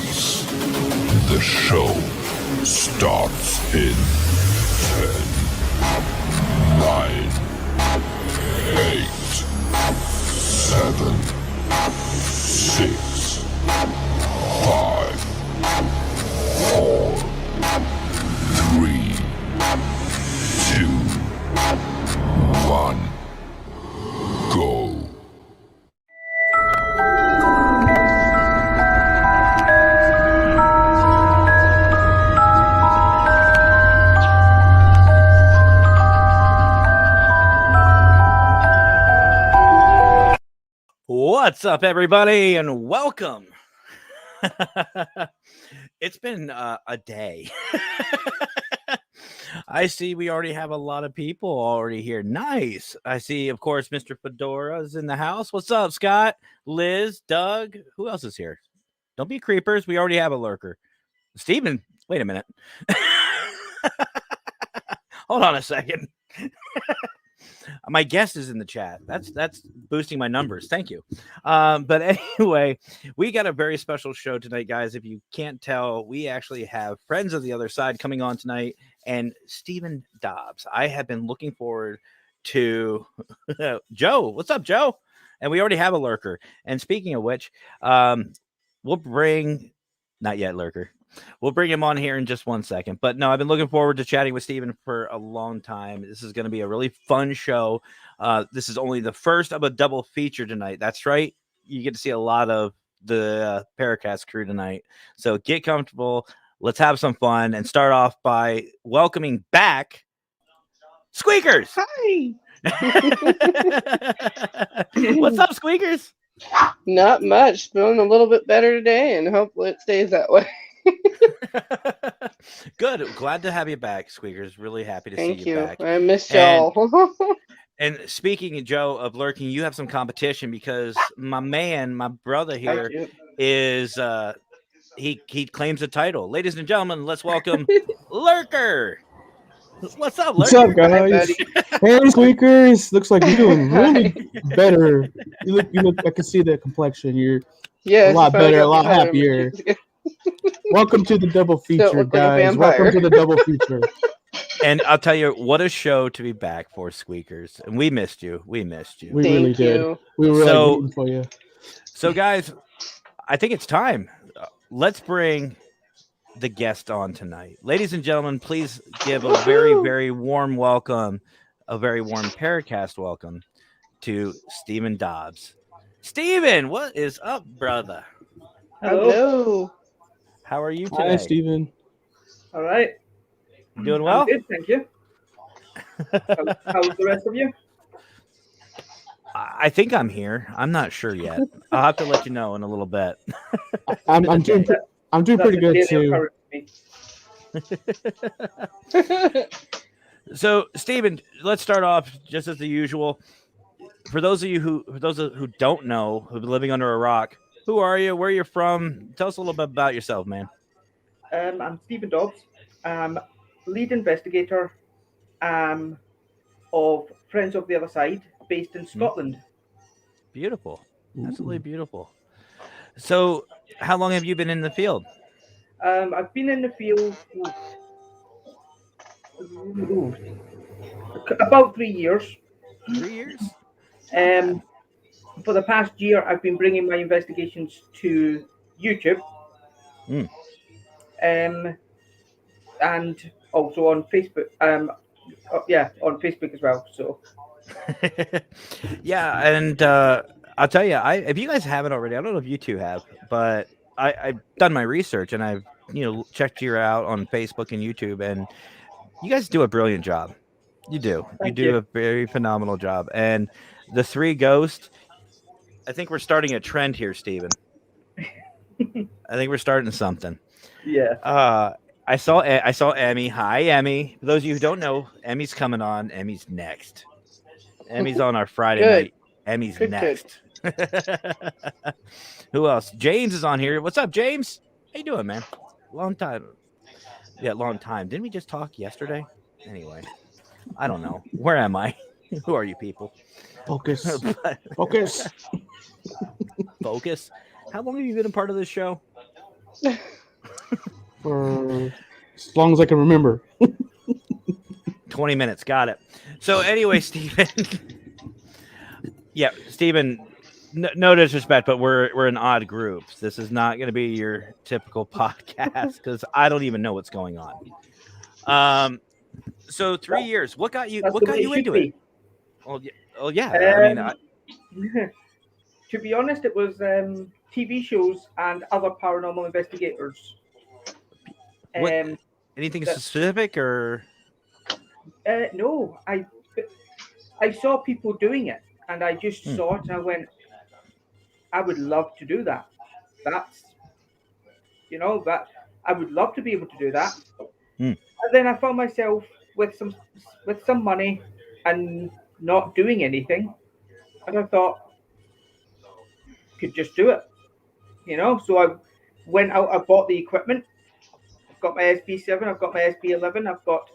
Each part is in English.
Ladies, the show starts in 10, 9, 8, 7, 6, 5, 4, 3, 2, 1, go. What's up, everybody, and welcome. It's been a day. I see we already have a lot of people already here. Nice. I see, of course, Mr. Fedora's in the house. What's up, Scott, Liz, Doug? Who else is here? Don't be creepers. We already have a lurker. Steven, wait a minute. Hold on a second. My guest is in the chat. That's boosting my numbers. Thank you. But anyway, we got a very special show tonight, guys. If you can't tell, we actually have friends of the other side coming on tonight, and Stephen Dobbs. I have been looking forward to Joe. What's up, Joe? And we already have a lurker. And speaking of which, we'll bring not yet lurker. We'll bring him on here in just 1 second. But no, I've been looking forward to chatting with Steven for a long time. This is going to be a really fun show. This is only the first of a double feature tonight. That's right. You get to see a lot of the Paracast crew tonight. So get comfortable. Let's have some fun and start off by welcoming back Squeakers. Hi. What's up, Squeakers? Not much. Feeling a little bit better today, and hopefully it stays that way. Good. Glad to have you back, Squeakers. Really happy to Thank see you back. I missed y'all. And speaking, Joe, of lurking, you have some competition because my brother here is he claims the title. Ladies and gentlemen, let's welcome Lurker. What's up, Lurker? What's up, guys? Hey, Squeakers. Looks like you're doing really better. You look. I can see the complexion. You're a lot better, a lot happier. Welcome to the double feature, guys. Welcome to the double feature. And I'll tell you, what a show to be back for, Squeakers. And we missed you. We really did. We were really rooting for you. So, guys, I think it's time. Let's bring the guest on tonight. Ladies and gentlemen, please give a very, very warm welcome, a very warm Paracast welcome to Stephen Dobbs. Stephen, what is up, brother? Hello. How are you today? Hi, Stephen. All right. Doing well? I'm good, thank you. How's the rest of you? I think I'm here. I'm not sure yet. I'll have to let you know in a little bit. I'm doing pretty good too. So, Stephen, let's start off just as the usual. For those of you who don't know, who've been living under a rock, who are you? Where are you from? Tell us a little bit about yourself, man. I'm Stephen Dobbs. I'm lead investigator of Friends of the Other Side, based in Scotland. Beautiful. Absolutely beautiful. So, how long have you been in the field? I've been in the field about 3 years. 3 years? For the past year, I've been bringing my investigations to YouTube. And also on Facebook. On Facebook as well. So, yeah, and I'll tell you, if you guys haven't already, I don't know if you two have, but I've done my research and I've checked you out on Facebook and YouTube, and you guys do a brilliant job. You do. You do a very phenomenal job. And the Three Ghosts, I think we're starting a trend here, Stephen. I think we're starting something. Yeah. I saw Emmy. Hi, Emmy. For those of you who don't know, Emmy's coming on. Emmy's next. Emmy's on our Friday night. Emmy's next. Who else? James is on here. What's up, James? How you doing, man? Long time. Yeah, long time. Didn't we just talk yesterday? Anyway, I don't know. Where am I? Who are you people? Focus. Focus. How long have you been a part of this show? For as long as I can remember. 20 minutes. Got it. So anyway, Steven. Yeah, Steven, no disrespect, but we're an odd group. This is not going to be your typical podcast because I don't even know what's going on. So 3 years. What got you into it? Well, yeah. I mean, to be honest, it was TV shows and other paranormal investigators. Anything specific or? No, I saw people doing it, and I just saw it, and I went, I would love to do that. That's, that I would love to be able to do that. And then I found myself with some money and not doing anything, and I thought, could just do it, So I went out, I bought the equipment. I've got my SP7, I've got my SP11, I've got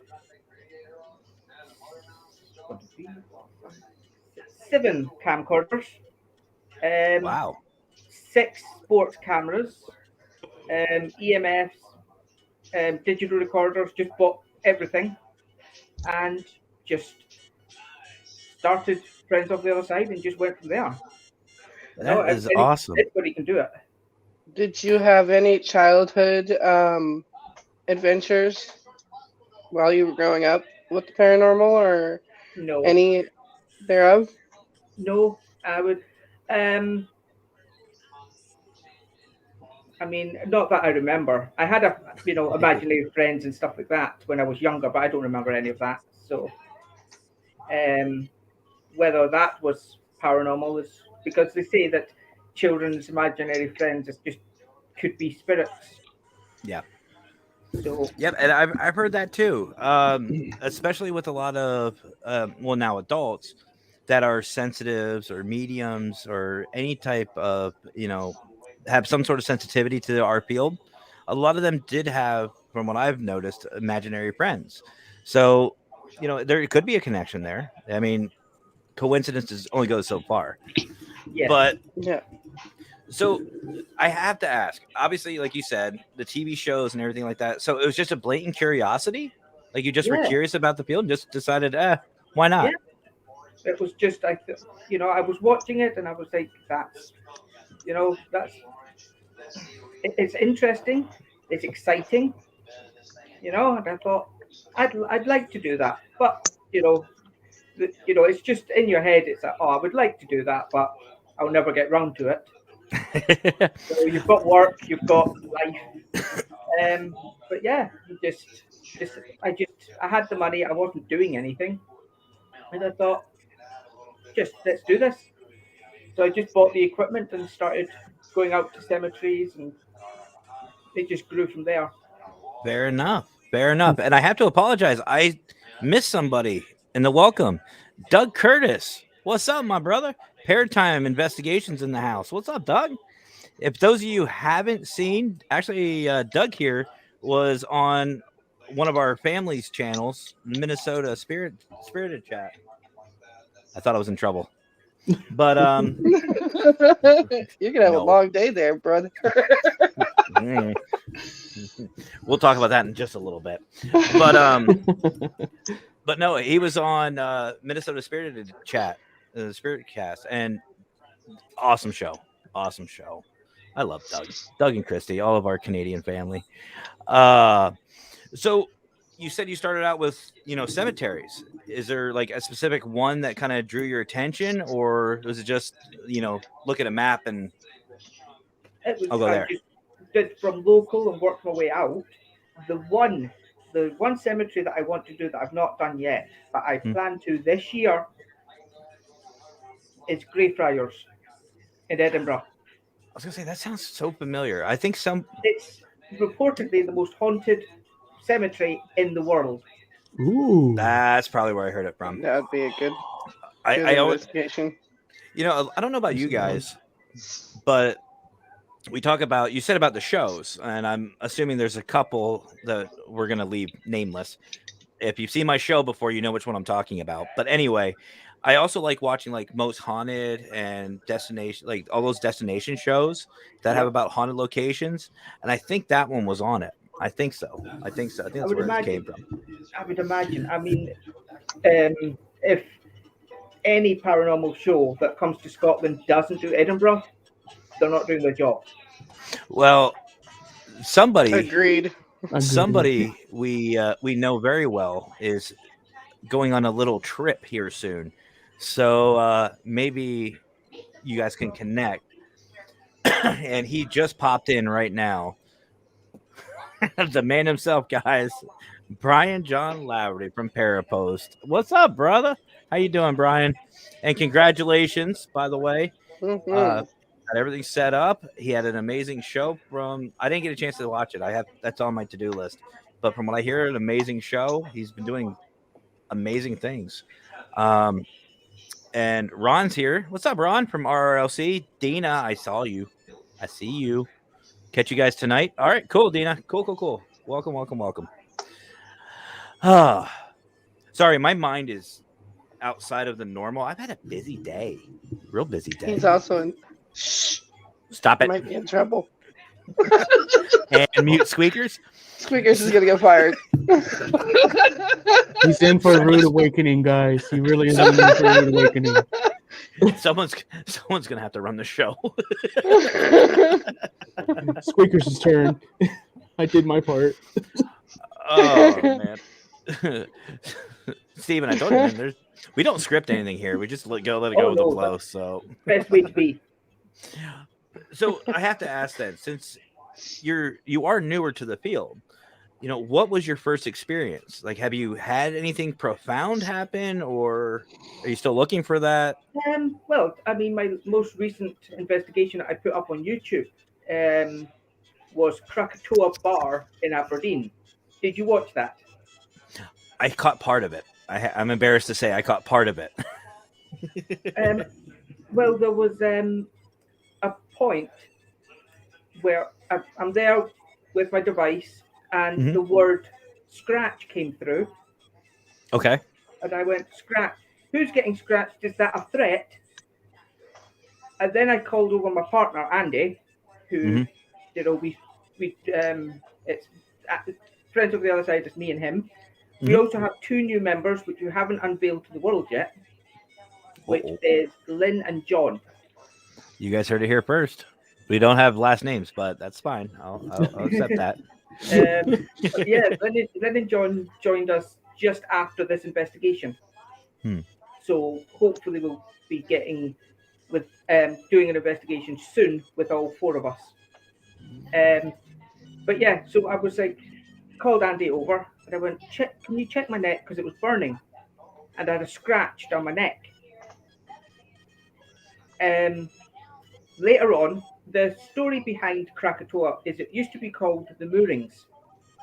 7 camcorders. Wow. 6 sports cameras, EMFs, digital recorders. Just bought everything, and just started Friends of the Other Side, and just went from there. That is awesome. Everybody can do it. Did you have any childhood adventures while you were growing up with the paranormal, or no any thereof? No, I would. I mean, not that I remember. I had imaginary friends and stuff like that when I was younger, but I don't remember any of that. So, whether that was paranormal is because they say that children's imaginary friends just could be spirits. Yeah. So. Yep, and I've heard that too. Especially with a lot of now adults that are sensitives or mediums or any type of have some sort of sensitivity to our field. A lot of them did have, from what I've noticed, imaginary friends. So, there could be a connection there. I mean, coincidences only go so far. Yeah. But yeah. So I have to ask, obviously, like you said, the TV shows and everything like that. So it was just a blatant curiosity. Like you just were curious about the field and just decided, why not? Yeah. It was just, I was watching it and I was like, it's interesting. It's exciting, and I thought I'd like to do that. But, it's just in your head. It's like, I would like to do that, but I'll never get round to it. So you've got work, you've got life. But yeah, I had the money. I wasn't doing anything. And I thought, let's do this. So I just bought the equipment and started going out to cemeteries, and it just grew from there. Fair enough. And I have to apologize. I missed somebody in the welcome. Doug Curtis. What's up, my brother? Paratime Investigations in the house. What's up, Doug? If those of you haven't seen, actually, Doug here was on one of our family's channels, Minnesota Spirited Chat. I thought I was in trouble. But you're gonna have a long day there, brother. We'll talk about that in just a little bit. But no, he was on Minnesota Spirited Chat, the Spirit Cast, and awesome show. I love Doug and Christy, all of our Canadian family. So you said you started out with, cemeteries. Is there like a specific one that kind of drew your attention, or was it just, look at a map and I'll go there? I just did from local and worked my way out. The one cemetery that I want to do that I've not done yet, but I plan to this year, is Greyfriars in Edinburgh. I was gonna say that sounds so familiar. I think it's reportedly the most haunted cemetery in the world. Ooh, that's probably where I heard it from. That would be a good investigation. I don't know about you guys, but we talk about, you said about the shows, and I'm assuming there's a couple that we're gonna leave nameless. If you've seen my show before, you know which one I'm talking about. But anyway, I also like watching like Most Haunted and Destination, like all those destination shows that have about haunted locations. And I think that one was on it. I think so. I think that's where it came from. I would imagine. I mean, if any paranormal show that comes to Scotland doesn't do Edinburgh, they're not doing their job. Well, somebody agreed. Somebody we know very well is going on a little trip here soon. So maybe you guys can connect. And he just popped in right now. The man himself, guys. Brian John Laverty from Parapost. What's up, brother? How you doing, Brian? And congratulations, by the way. Got everything set up. He had an amazing show I didn't get a chance to watch it. That's on my to-do list. But from what I hear, an amazing show. He's been doing amazing things. And Ron's here. What's up, Ron from RRLC? Dina, I saw you. I see you. Catch you guys tonight. All right, cool, Dina. Cool. Welcome. Sorry, my mind is outside of the normal. I've had a busy day. Real busy day. He's also in. Stop it. Might be in trouble. And mute Squeakers. Squeakers is gonna get fired. He's in for a rude awakening, guys. He really is in for a rude awakening. Someone's gonna have to run the show. Squeakers' turn. I did my part. Oh man. Steven, I told you, man, we don't script anything here. We just let it go with the flow. So best way to be. So I have to ask that, since you are newer to the field, what was your first experience? Like, have you had anything profound happen, or are you still looking for that? Well, I mean, my most recent investigation I put up on YouTube was Krakatoa Bar in Aberdeen. Did you watch that? I caught part of it. I'm embarrassed to say I caught part of it. Well, there was a point where I'm there with my device, and the word scratch came through. Okay. And I went, scratch. Who's getting scratched? Is that a threat? And then I called over my partner, Andy, who, it's friends of the other side, it's me and him. We also have 2 new members, which we haven't unveiled to the world yet, which is Lynn and John. You guys heard it here first. We don't have last names, but that's fine. I'll accept that. Lynn and John joined us just after this investigation. So hopefully we'll be getting with doing an investigation soon with all 4 of us. But yeah, so I was like, called Andy over, and I went, can you check my neck, because it was burning, and I had a scratch down my neck. Later on, the story behind Krakatoa is it used to be called the Moorings.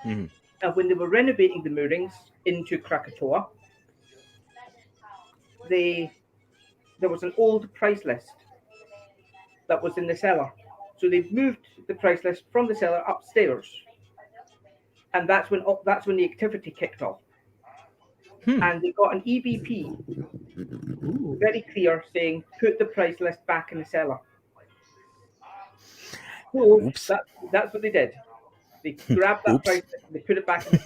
And when they were renovating the Moorings into Krakatoa, there was an old price list that was in the cellar. So they moved the price list from the cellar upstairs. And that's when the activity kicked off. And they got an EVP very clear saying, put the price list back in the cellar. So that's what they did. They grabbed that price list and they put it back in the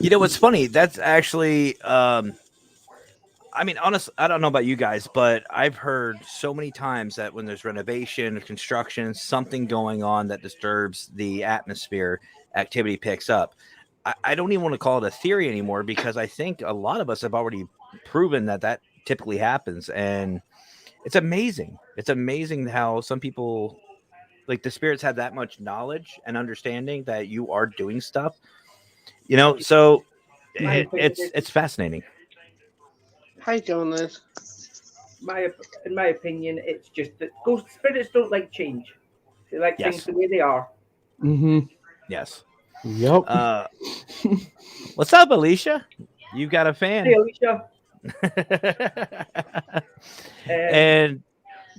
cellar. What's funny? That's actually, I mean, honestly, I don't know about you guys, but I've heard so many times that when there's renovation, construction, something going on that disturbs the atmosphere, activity picks up. I don't even want to call it a theory anymore, because I think a lot of us have already proven that typically happens. And it's amazing. It's amazing how some people, like the spirits, have that much knowledge and understanding that you are doing stuff, so it's fascinating. Hi, Jonas. In my opinion, it's just that ghost spirits don't like change. They like things the way they are. Yes. Yep. What's up, Alicia? You got a fan? Hey, Alicia.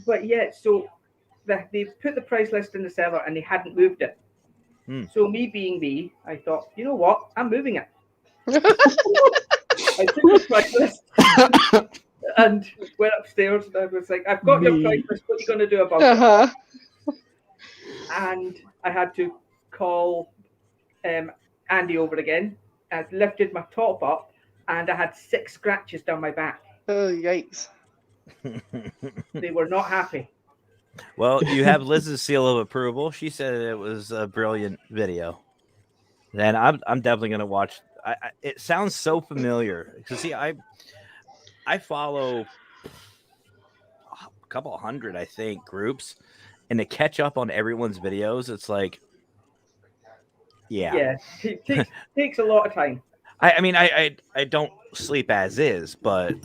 But yeah, so they put the price list in the cellar and they hadn't moved it. So me being me, I thought, you know what? I'm moving it. I took the price list and went upstairs, and I was like, "I've got your price list. What are you going to do about it?" And I had to call Andy over again. I lifted my top up, and I had 6 scratches down my back. Oh, yikes. They were not happy. Well, you have Liz's seal of approval. She said it was a brilliant video. Then I'm definitely going to watch. It sounds so familiar. Because, see, I follow a couple hundred, I think, groups. And to catch up on everyone's videos, it's like, yeah. It takes a lot of time. I mean, I don't sleep as is, but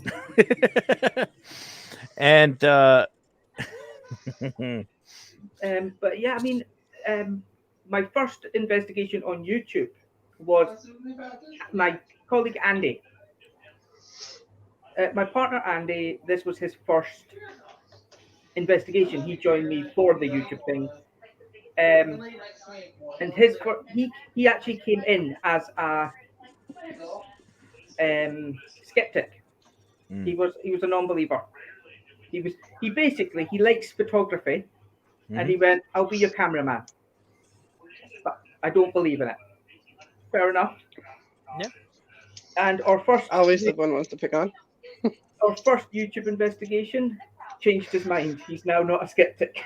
and but yeah, I mean, my first investigation on YouTube was my colleague Andy. My partner Andy, this was his first investigation. He joined me for the YouTube thing. And he actually came in as a skeptic. He was a non-believer. He likes photography, and he went, "I'll be your cameraman, but I don't believe in it." Fair enough. Yeah. And our first always the one wants to pick on. Our first YouTube investigation changed his mind. He's now not a skeptic.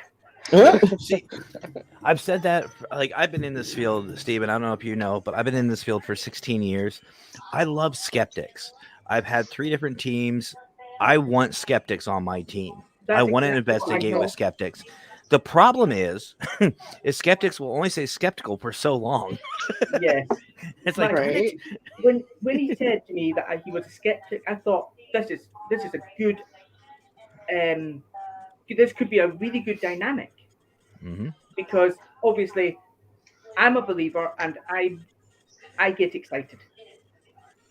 See, I've said that, like, I've been in this field, Stephen, I don't know if you know, but I've been in this field for 16 years. I love skeptics. I've had 3 different teams. I want skeptics on my team. I want to investigate with skeptics. The problem is skeptics will only say skeptical for so long. Yes. It's like, right. When he said to me that he was a skeptic, I thought, this is a good this could be a really good dynamic. Because obviously I'm a believer and I get excited.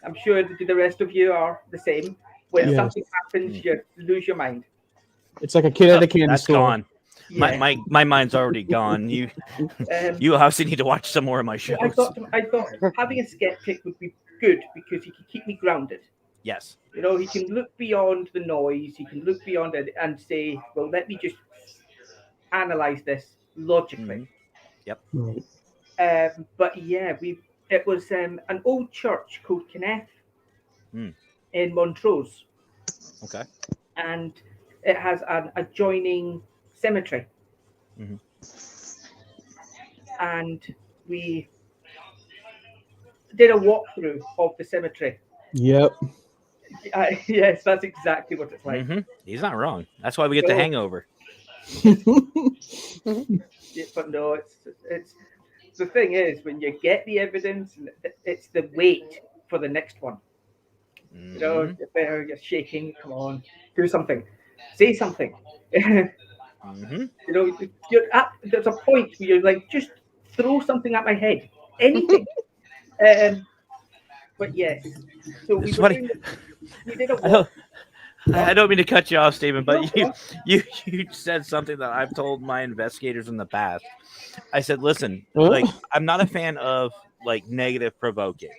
I'm sure the rest of you are the same. When something happens, you lose your mind. It's like a kid at a candy store. Gone. Yeah. My mind's already gone. You obviously need to watch some more of my shows. I thought having a skeptic would be good because he could keep me grounded. Yes. You know, he can look beyond the noise. He can look beyond it and say, well, let me just analyze this logically. Yep. But yeah, it was an old church called Kenneth in Montrose. Okay. And it has an adjoining cemetery. And we did a walkthrough of the cemetery. Yep. Yes, that's exactly what it's like. He's not wrong. That's why we get the hangover. But no, it's the thing is, when you get the evidence, it's the wait for the next one. You know, you're shaking. Come on, do something, say something. You know, there's a point where you're like, just throw something at my head, anything. But yes, so we did a walk. I don't mean to cut you off, Stephen, but you said something that I've told my investigators in the past. I said, listen, like, I'm not a fan of like negative provoking.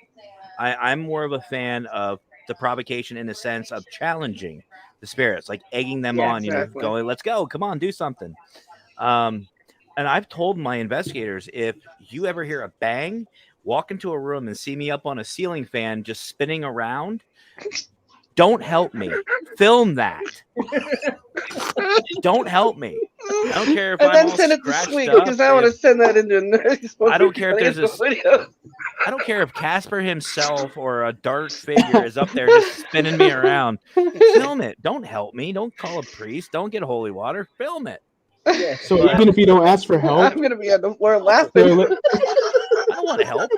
I'm more of a fan of the provocation in the sense of challenging the spirits, like egging them on, exactly. Going, let's go, come on, do something. And I've told my investigators, if you ever hear a bang, walk into a room and see me up on a ceiling fan just spinning around, don't help me. Film that. Don't help me. I don't care if I'm all send it to scratched Sweet up. because I want to send that into a I don't care if there's a video. I don't care if Casper himself or a dark figure is up there just spinning me around. Film it. Don't help me. Don't call a priest. Don't get holy water. Film it. Yeah. So even if you don't ask for help, I'm gonna be on the floor laughing. I don't want to help.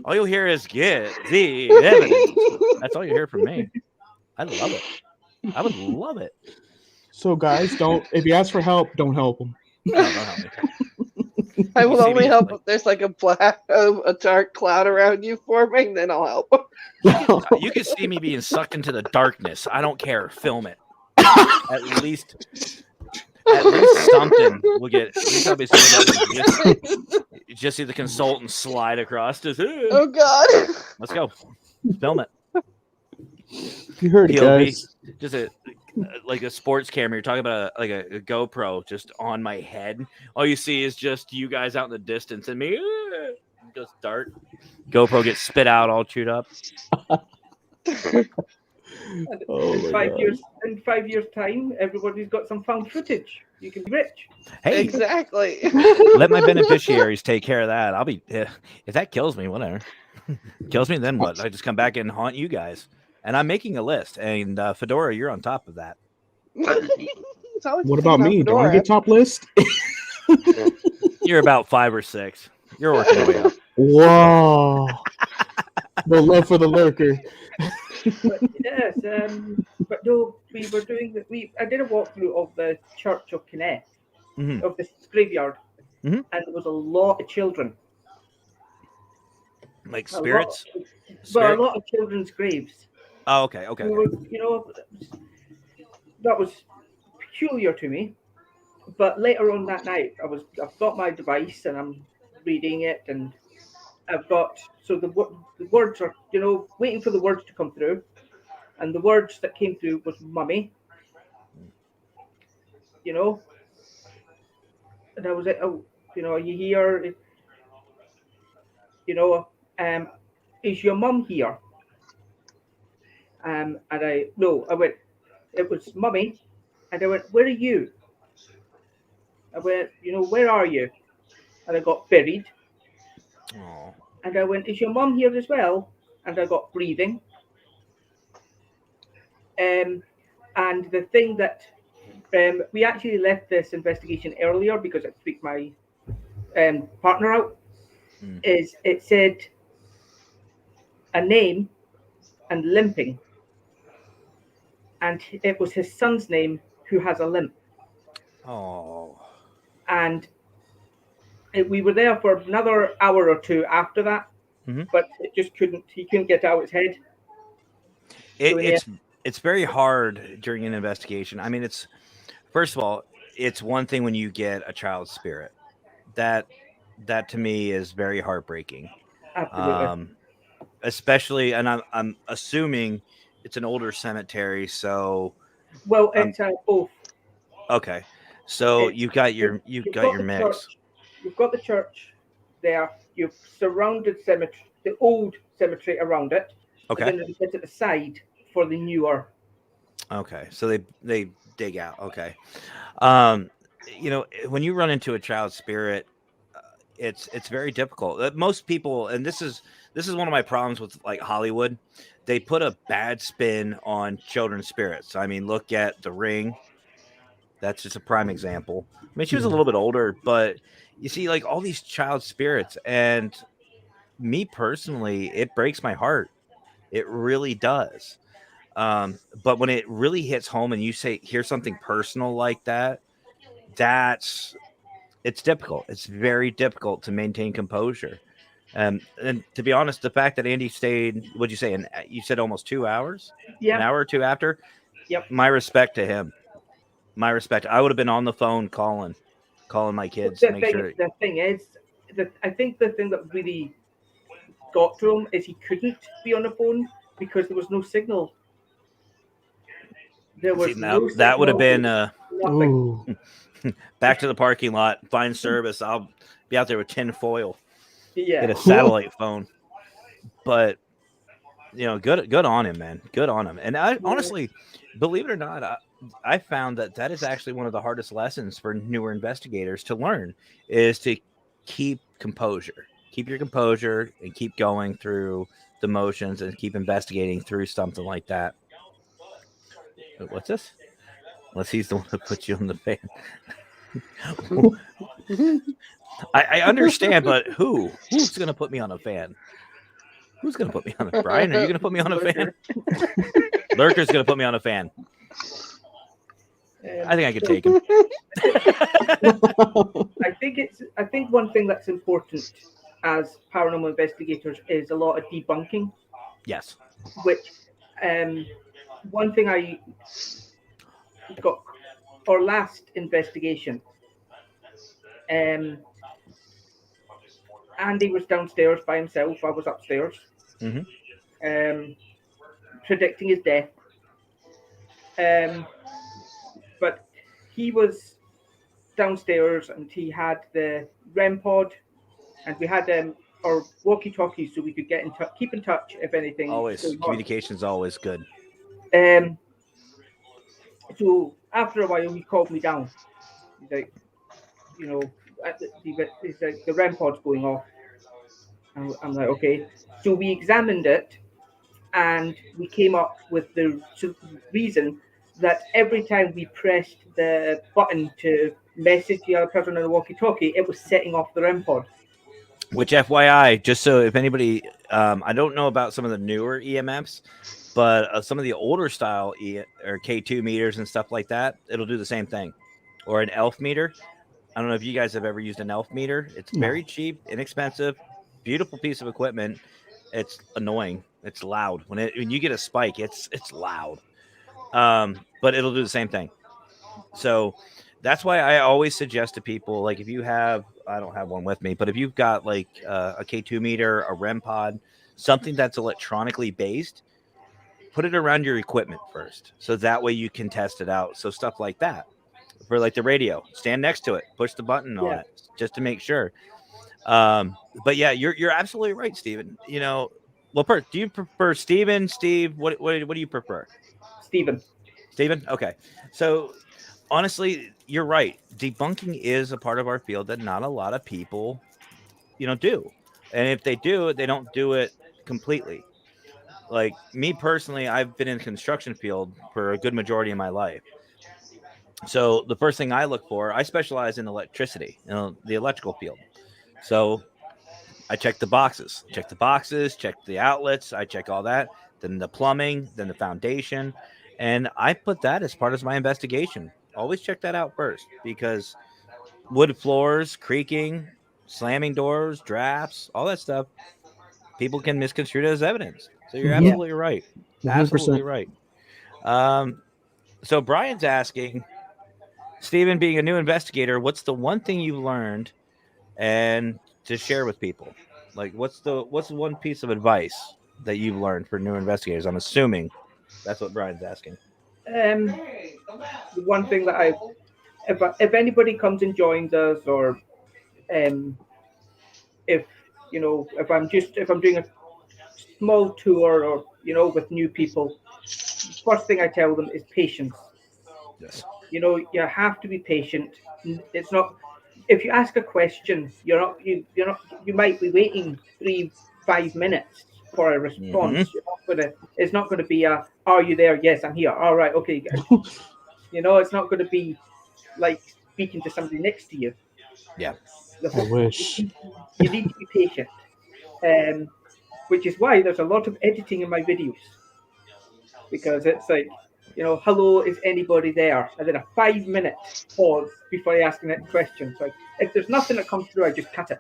All you'll hear is get the evidence. That's all you hear from me. I love it. I would love it. So guys, if you ask for help, don't help them. No, don't help me. I will only help if there's like a dark cloud around you forming, then I'll help. You can see me being sucked into the darkness. I don't care. Film it. At least something will get. You just see the consultant slide across. Oh God! Let's go. Film it. You heard it, POV, guys. just like a sports camera. You're talking about a GoPro just on my head. All you see is just you guys out in the distance and me just dart. GoPro gets spit out, all chewed up. Oh in my 5 God. years, in 5 years' time, everybody's got some found footage. You can be rich. Hey, Exactly. let my beneficiaries take care of that. I'll be if that kills me, whatever. Kills me, then what? I just come back and haunt you guys. And I'm making a list. And Fedora, you're on top of that. It's always What the thing about me? Do I Fedora. get top list? You're about 5 or 6. You're working your way up. Whoa. The love for the lurker. But yes, but no, we were doing that. I did a walkthrough of the Church of Connect, Mhm. of the graveyard, Mhm. and there was a lot of children. Like A lot, spirits? well, a Spirit? lot of children's graves. Oh, okay, okay. We were, that was peculiar to me. But later on that night, I've got my device and I'm reading it, and I've got the words are waiting for the words to come through, and the words that came through was mummy, and I was like, oh, are you here? Is your mum here? And I went, it was mummy, and I went, where are you? I went, where are you? And I got buried. Oh. And I went, is your mum here as well? And I got breathing. And the thing that we actually left this investigation earlier because it freaked my partner out. Is it said a name and limping, and it was his son's name who has a limp. Oh. And we were there for another hour or two after that, but he couldn't get out of his head. It's very hard during an investigation. I mean, first of all, it's one thing when you get a child's spirit. That to me is very heartbreaking. Absolutely. Especially, and I'm assuming it's an older cemetery, so well, it's both. Okay, so you've got your mix. Church. You've got the church there. You've surrounded the old cemetery around it. Okay. And then there's a bit at the side for the newer. Okay, so they dig out. Okay, when you run into a child spirit, it's very difficult. Most people, and this is one of my problems with like Hollywood, they put a bad spin on children's spirits. I mean, look at The Ring. That's just a prime example. I mean, she was a little bit older, but you see, like all these child spirits, and me personally, it breaks my heart. It really does. But when it really hits home, and you hear something personal like that, it's difficult. It's very difficult to maintain composure. And to be honest, the fact that Andy stayed, what'd you say? You said almost 2 hours? Yeah. An hour or two after? Yep. My respect to him. My respect. I would have been on the phone calling my kids to make sure. The thing is, I think the thing that really got to him is he couldn't be on the phone because there was no signal. There was that would have been nothing. Back to the parking lot, find service. I'll be out there with tin foil. Yeah. Get a satellite phone. But good on him, man. Good on him. And I honestly, believe it or not, I found that is actually one of the hardest lessons for newer investigators to learn is to keep composure. Keep your composure and keep going through the motions and keep investigating through something like that. What's this? Unless he's the one that put you on the fan. I understand, but who's going to put me on a fan? Who's going to put me on a Brian? Are you going to put me on a fan? Lurker's going to put me on a fan. I think I could take him. I think one thing that's important as paranormal investigators is a lot of debunking. Yes. Which, one thing I got, our last investigation, Andy was downstairs by himself. I was upstairs. Mm-hmm. predicting his death. But he was downstairs and he had the REM pod, and we had our walkie-talkies so we could get in touch, keep in touch if anything. Always communication is always good. So after a while, he called me down. He's like, he's like, the REM pod's going off. And I'm like, okay. So we examined it, and we came up with the reason that every time we pressed the button to message the other person on the walkie-talkie, it was setting off the REM pod. Which, FYI, just so if anybody, I don't know about some of the newer EMFs, but some of the older style or K2 meters and stuff like that, it'll do the same thing. Or an ELF meter. I don't know if you guys have ever used an ELF meter. It's very cheap, inexpensive, beautiful piece of equipment. It's annoying. It's loud. When you get a spike, it's loud. But it'll do the same thing. So that's why I always suggest to people, like if you have, I don't have one with me, but if you've got like a K2 meter, a REM pod, something that's electronically based, put it around your equipment first. So that way you can test it out. So stuff like that. For like the radio, stand next to it, push the button on it just to make sure. But yeah, you're absolutely right, Steven. Well, do you prefer Steven, Steve? What do you prefer? Steven. Okay. So honestly, you're right. Debunking is a part of our field that not a lot of people, do. And if they do, they don't do it completely. Like me personally, I've been in the construction field for a good majority of my life. So the first thing I look for, I specialize in electricity, the electrical field. So I check the boxes, check the outlets. I check all that. Then the plumbing, then the foundation. And I put that as part of my investigation. Always check that out first, because wood floors, creaking, slamming doors, drafts, all that stuff, people can misconstrue it as evidence. So you're absolutely right. 100%. Absolutely right. So Brian's asking, Steven, being a new investigator, what's the one thing you've learned and to share with people? Like, what's one piece of advice that you've learned for new investigators? I'm assuming that's what Brian's asking. The one thing that if anybody comes and joins us, or if I'm doing a small tour, or with new people, the first thing I tell them is patience. Yes. You have to be patient. It's not, if you ask a question, you might be waiting 3-5 minutes for a response. Mm-hmm. It's not going to be are you there? Yes, I'm here. All right, okay. It's not going to be like speaking to somebody next to you. Yeah. I wish. You need to be patient. Which is why there's a lot of editing in my videos. Because it's like, hello, is anybody there? And then a 5-minute pause before I ask the next question. So if there's nothing that comes through, I just cut it.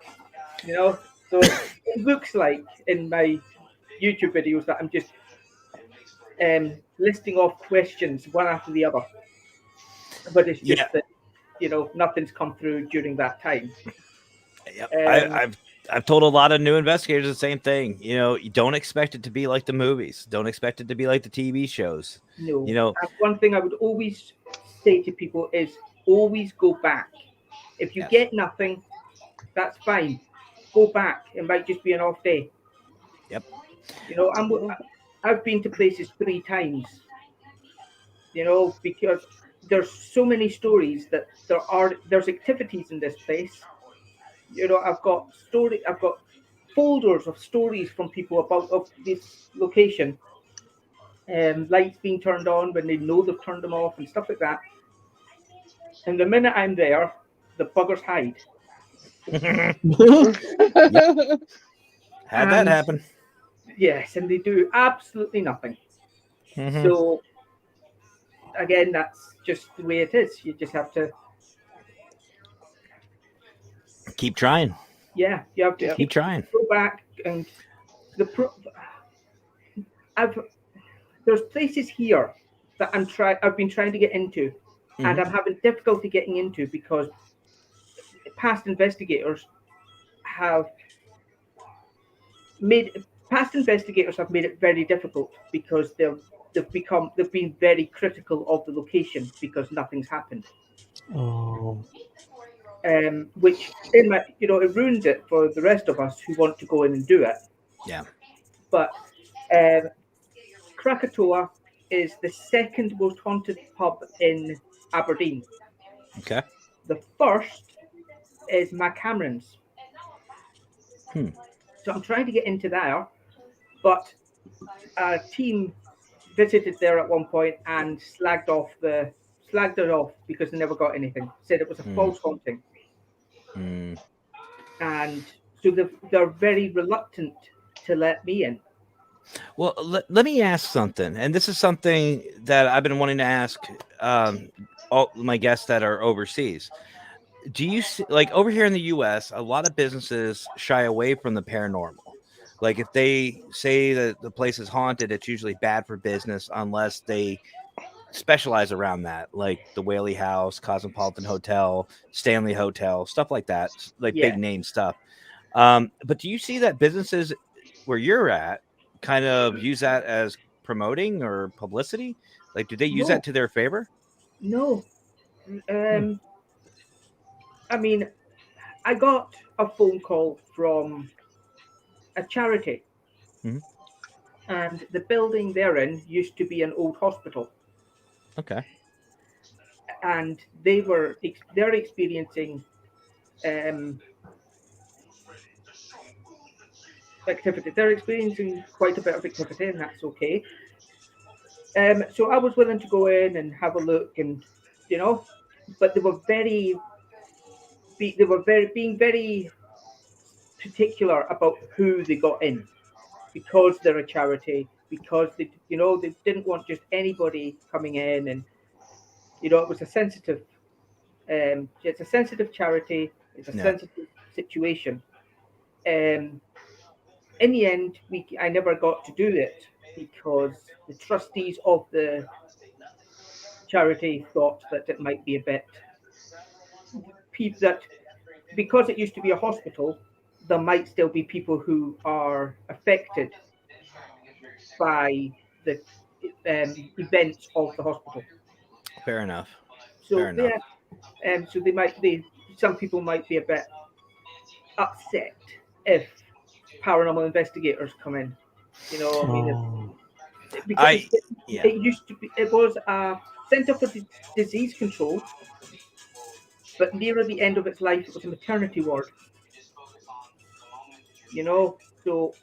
So it looks like in my YouTube videos that I'm just listing off questions one after the other. But it's just that, nothing's come through during that time. Yep. I've told a lot of new investigators the same thing. You don't expect it to be like the movies. Don't expect it to be like the TV shows. No. And one thing I would always say to people is always go back. If you get nothing, that's fine. Go back. It might just be an off day. Yep. I've been to places 3 times. Because there's so many stories that there's activities in this place. I've got folders of stories from people about this location. Lights being turned on when they know they've turned them off and stuff like that. And the minute I'm there, the buggers hide. Had that happen. Yes, and they do absolutely nothing. Mm-hmm. So, again, that's just the way it is. You just have to keep trying. Yeah, you have to keep trying. Go back, and there's places here that I've been trying to get into, mm-hmm. and I'm having difficulty getting into because past investigators have past investigators have made it very difficult because they've been very critical of the location because nothing's happened. Oh. Which it ruins it for the rest of us who want to go in and do it. Yeah. But Krakatoa is the second most haunted pub in Aberdeen. Okay. The first is McCameron's. So I'm trying to get into there, but a team visited there at one point and slagged it off because they never got anything. Said it was a false haunting. And so they're very reluctant to let me in. Well, let me ask something, and this is something that I've been wanting to ask all my guests that are overseas. Do you see, like over here in the U.S., a lot of businesses shy away from the paranormal? Like if they say that the place is haunted, it's usually bad for business unless they specialize around that, like the Whaley House, Cosmopolitan Hotel, Stanley Hotel, stuff like that, like big name stuff. But do you see that businesses where you're at kind of use that as promoting or publicity? Like, do they use that to their favor? No. I mean, I got a phone call from a charity, and the building they're in used to be an old hospital. Okay. And they're experiencing activity. They're experiencing quite a bit of activity, and that's okay. So I was willing to go in and have a look, and but they were being very particular about who they got in, because they're a charity, because they didn't want just anybody coming in, and it was a sensitive it's a sensitive charity, it's a sensitive situation. In the end, I never got to do it because the trustees of the charity thought that it might be a bit that because it used to be a hospital, there might still be people who are affected by the events of the hospital. Fair enough. So Fair enough. so some people might be a bit upset if paranormal investigators come in. Because it used to be, it was a Centre for Disease Control, but nearer the end of its life, it was a maternity ward. So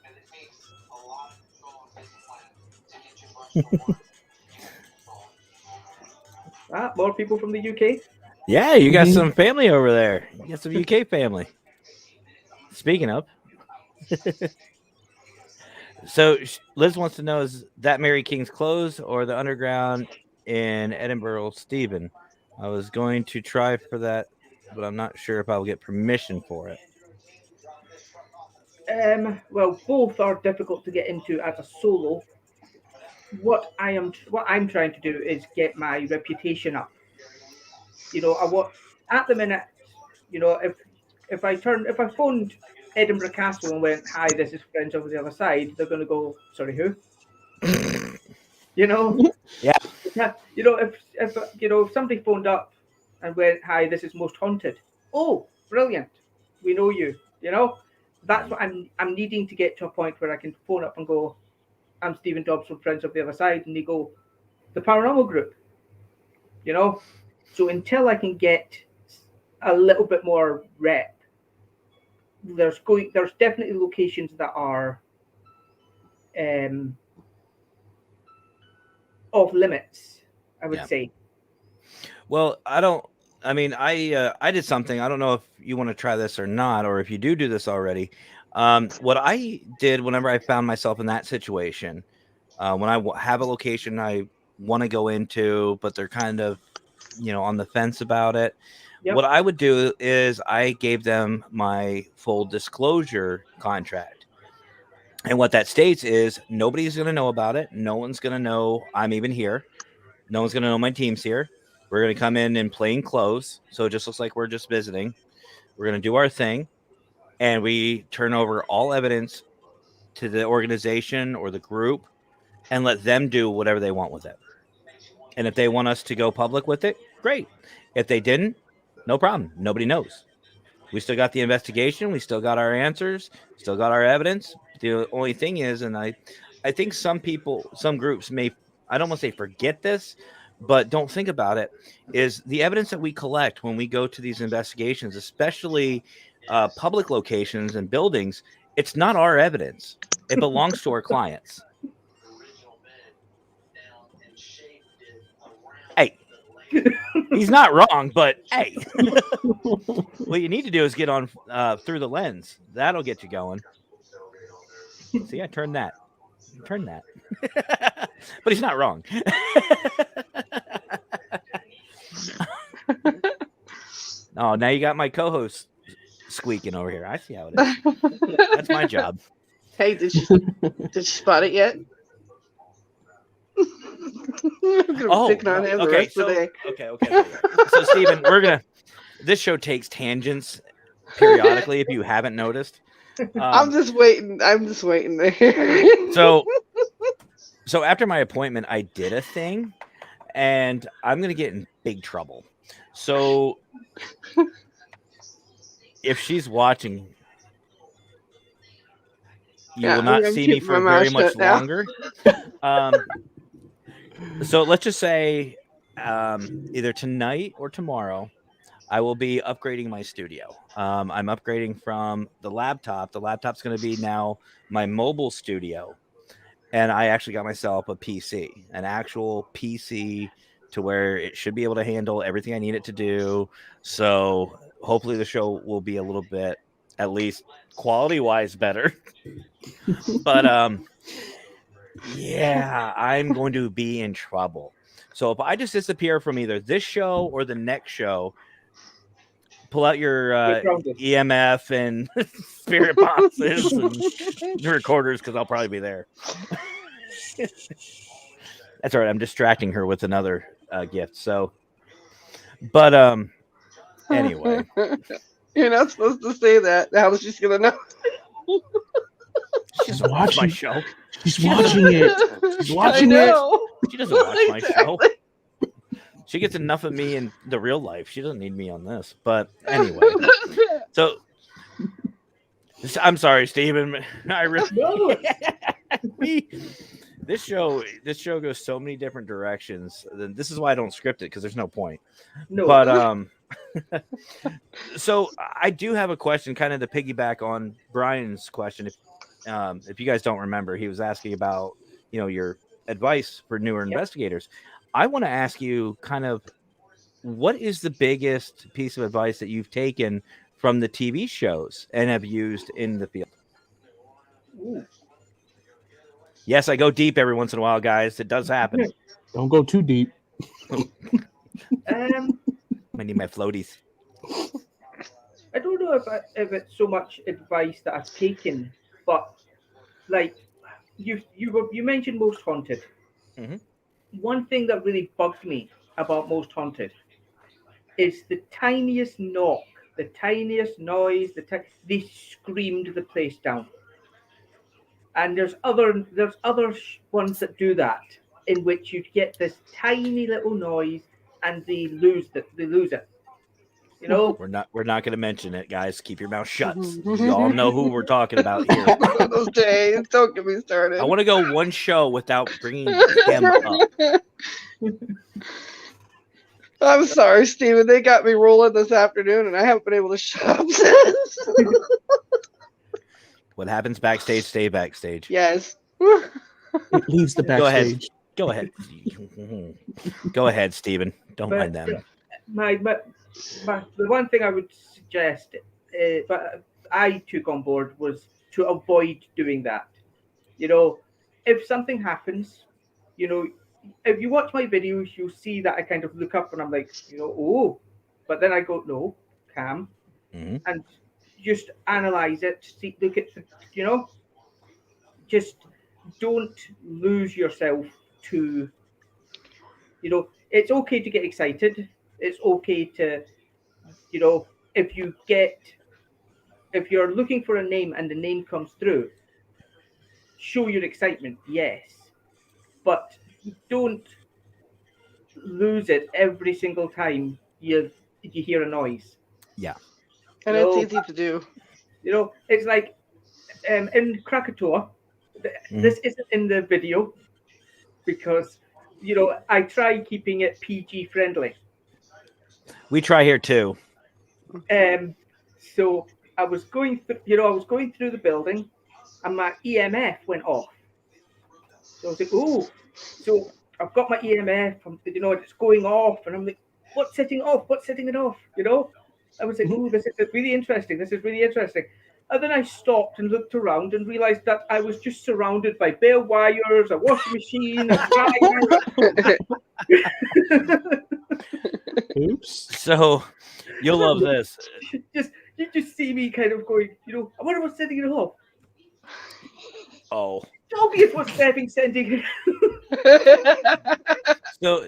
more people from the UK. Yeah, you got some family over there. You got some UK family. Speaking of. So Liz wants to know, is that Mary King's Close or the Underground in Edinburgh, Stephen? I was going to try for that, but I'm not sure if I'll get permission for it. Well, both are difficult to get into as a solo. What I'm trying to do is get my reputation up. At the minute, if I phoned Edinburgh Castle and went, "Hi, this is friends over the other side," they're going to go, "Sorry, who?" Yeah. If somebody phoned up and went, "Hi, this is Most Haunted." Oh, brilliant! We know you. That's what I'm needing to get to a point where I can phone up and go, "I'm Stephen Dobbs from Friends of the Other Side," and they go, "The Paranormal Group." So until I can get a little bit more rep, there's definitely locations that are off limits, I would say. Well, I did something. I don't know if you want to try this or not, or if you do this already. What I did whenever I found myself in that situation, when I have a location I want to go into, but they're kind of, on the fence about it. Yep. What I would do is I gave them my full disclosure contract. And what that states is nobody's going to know about it. No one's going to know I'm even here. No one's going to know my team's here. We're going to come in plain clothes. So it just looks like we're just visiting. We're going to do our thing. And we turn over all evidence to the organization or the group and let them do whatever they want with it. And if they want us to go public with it, great. If they didn't, no problem. Nobody knows. We still got the investigation. We still got our answers, still got our evidence. The only thing is, and I think some people, some groups may, I don't want to say forget this, but don't think about it, is the evidence that we collect when we go to these investigations, especially public locations and buildings. It's not our evidence. It belongs to our clients. Hey, he's not wrong, but hey, what you need to do is get on through the lens. That'll get you going. See, I turned that. But he's not wrong. Oh, now you got my co-host squeaking over here. I see how it is. That's my job. Hey, did you spot it yet? Okay. So Stephen, this show takes tangents periodically if you haven't noticed. I'm just waiting to hear. So after my appointment, I did a thing, and I'm gonna get in big trouble. So if she's watching, you will not see me for very much longer. So let's just say either tonight or tomorrow, I will be upgrading my studio. I'm upgrading from the laptop. The laptop's going to be now my mobile studio. And I actually got myself a PC, an actual PC to where it should be able to handle everything I need it to do. So hopefully the show will be a little bit, at least quality-wise, better. But yeah, I'm going to be in trouble. So if I just disappear from either this show or the next show, pull out your EMF and spirit boxes and recorders, because I'll probably be there. That's all right. I'm distracting her with another gift. So, but anyway, you're not supposed to say that. How is she gonna know? She's watching my show. She's watching it. She's watching it. She doesn't watch my show. She gets enough of me in the real life. She doesn't need me on this. But anyway, so I'm sorry, Stephen. I really this show goes so many different directions. This is why I don't script it, because there's no point. No. But so I do have a question, kind of to piggyback on Brian's question. If you guys don't remember, he was asking about your advice for newer investigators. I want to ask you kind of, what is the biggest piece of advice that you've taken from the TV shows and have used in the field? Ooh. Yes, I go deep every once in a while, guys. It does happen. Don't go too deep. I need my floaties. I don't know if it's so much advice that I've taken, but like you mentioned Most Haunted. Mm-hmm. One thing that really bugged me about Most Haunted is the tiniest knock, the tiniest noise, they screamed the place down. And there's other ones that do that, in which you get this tiny little noise and they lose it. You know, we're not going to mention it, guys. Keep your mouth shut. You all know who we're talking about here. Those days, don't get me started. I want to go one show without bringing him up. I'm sorry, Steven. They got me rolling this afternoon, and I haven't been able to shut up since. What happens backstage, stay backstage. Yes. It leaves the backstage. Go ahead. Go ahead, Steven. Don't mind them. The one thing I would suggest, but I took on board, was to avoid doing that. If something happens, if you watch my videos, you'll see that I kind of look up and I'm like, oh, but then I go, no, calm, and just analyze it, look at, just don't lose yourself to, it's okay to get excited. It's okay to, if you're looking for a name and the name comes through, show your excitement, yes, but don't lose it every single time you hear a noise. Yeah. And it's easy to do. It's like in Krakatoa, this isn't in the video because, I try keeping it PG friendly. We try here too. So I was going through the building, and my EMF went off. So I was like, oh, so I've got my EMF, it's going off, and I'm like, what's setting it off? What's setting it off? I was like, oh, this is really interesting. This is really interesting. And then I stopped and looked around and realized that I was just surrounded by bare wires, a washing machine, a dryer. Oops. So you'll love this. You just see me kind of going, I wonder what's setting it off. Oh. It's obvious what's sending it. So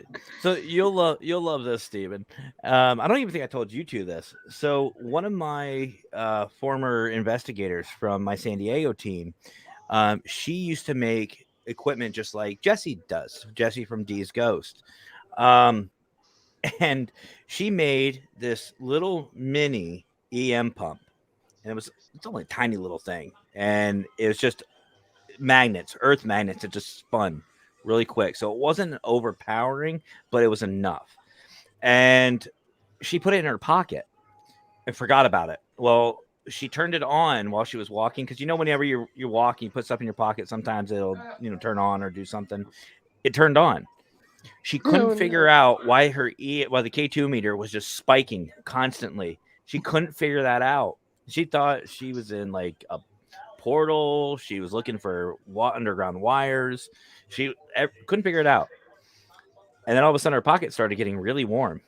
you'll love this, Stephen. I don't even think I told you two this. So one of my former investigators from my San Diego team, she used to make equipment just like Jesse does. Jesse from D's Ghost, and she made this little mini EM pump, and it's only a tiny little thing, and it was just earth magnets that just spun really quick. So it wasn't overpowering, but it was enough. And she put it in her pocket and forgot about it. Well, she turned it on while she was walking, because whenever you're walking, you put stuff in your pocket, sometimes it'll turn on or do something. It turned on. She couldn't figure out why the K2 meter was just spiking constantly. She couldn't figure that out. She thought she was in like a portal. She was looking for underground wires. She couldn't figure it out. And then all of a sudden her pocket started getting really warm.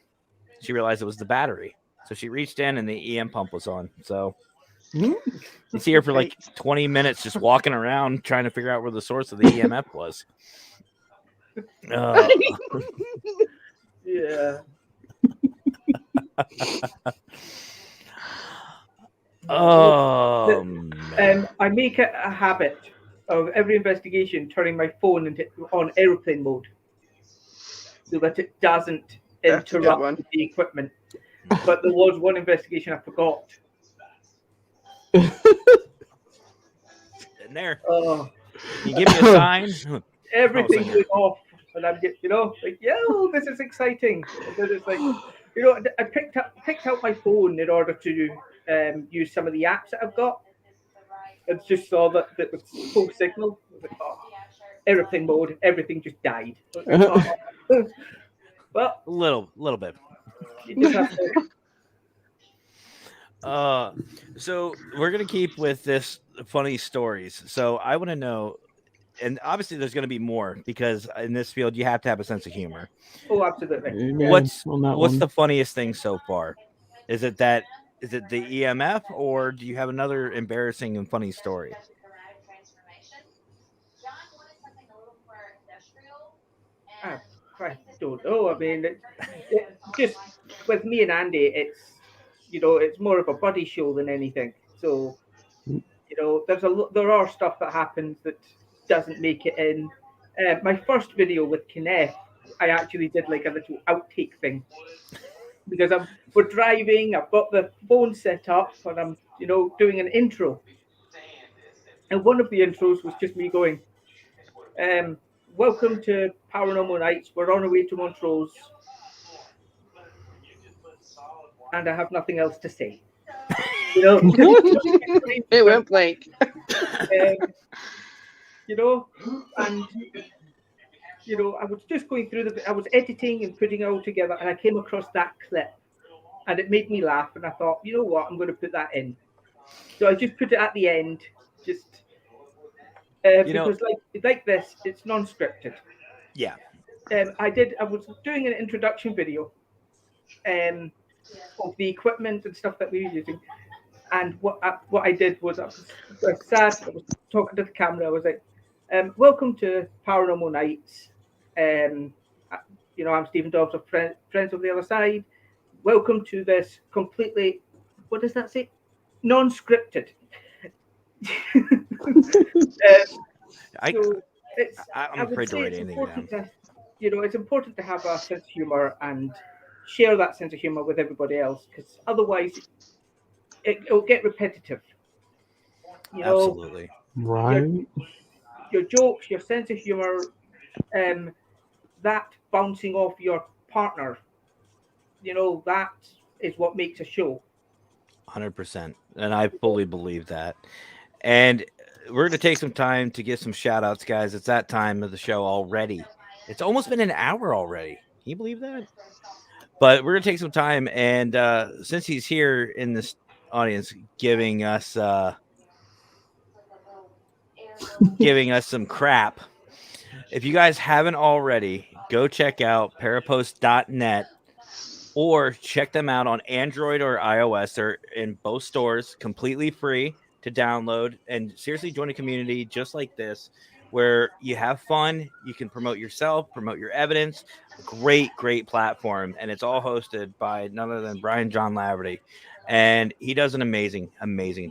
She realized it was the battery. So she reached in and the EM pump was on. So you see her for like 20 minutes just walking around trying to figure out where the source of the EMF was. Yeah. I make it a habit of every investigation turning my phone on airplane mode so that it doesn't interrupt the equipment. But there was one investigation I forgot. In there. You give me a sign. Everything was off, and I'm like, yo, this is exciting. And then it's like, I picked out my phone in order to use some of the apps that I've got. And just saw that it was full signal. I was like, airplane mode, everything just died. Well, a little bit. You just have to. So we're gonna keep with this funny stories. So I want to know, and obviously there's going to be more, because in this field you have to have a sense of humor. Oh, absolutely. Yeah. What's the funniest thing so far? Is it the EMF, or do you have another embarrassing and funny story? I don't know. I mean, it just with me and Andy, it's more of a buddy show than anything. So, there are stuff that happens that doesn't make it in. My first video with Kenneth, I actually did like a little outtake thing, because we're driving, I've got the phone set up, and I'm doing an intro, and one of the intros was just me going, welcome to Paranormal Nights, we're on our way to Montrose, and I have nothing else to say. It went blank. And I was just going through I was editing and putting it all together, and I came across that clip, and it made me laugh, and I thought, you know what, I'm going to put that in. So I just put it at the end, because like this, it's non-scripted. Yeah. I was doing an introduction video of the equipment and stuff that we were using, and what I did was I was talking to the camera. I was like, welcome to Paranormal Nights. I'm Stephen Dobbs of Friends of the Other Side. Welcome to this completely, what does that say? Non-scripted I'm I would afraid to say write it's anything important down. it's important to have a sense of humor and share that sense of humor with everybody else, because otherwise it'll get repetitive. Absolutely. Right. Your jokes, your sense of humor, that bouncing off your partner, that is what makes a show. 100%. And I fully believe that. And we're going to take some time to get some shout outs, guys. It's that time of the show already. It's almost been an hour already. Can you believe that? But we're going to take some time. And since he's here in this audience giving us some crap, if you guys haven't already, go check out parapost.net or check them out on Android or iOS. They're in both stores, completely free to download, and seriously join a community just like this where you have fun, you can promote yourself, promote your evidence. Great platform, and it's all hosted by none other than Brian John Laverty, and he does an amazing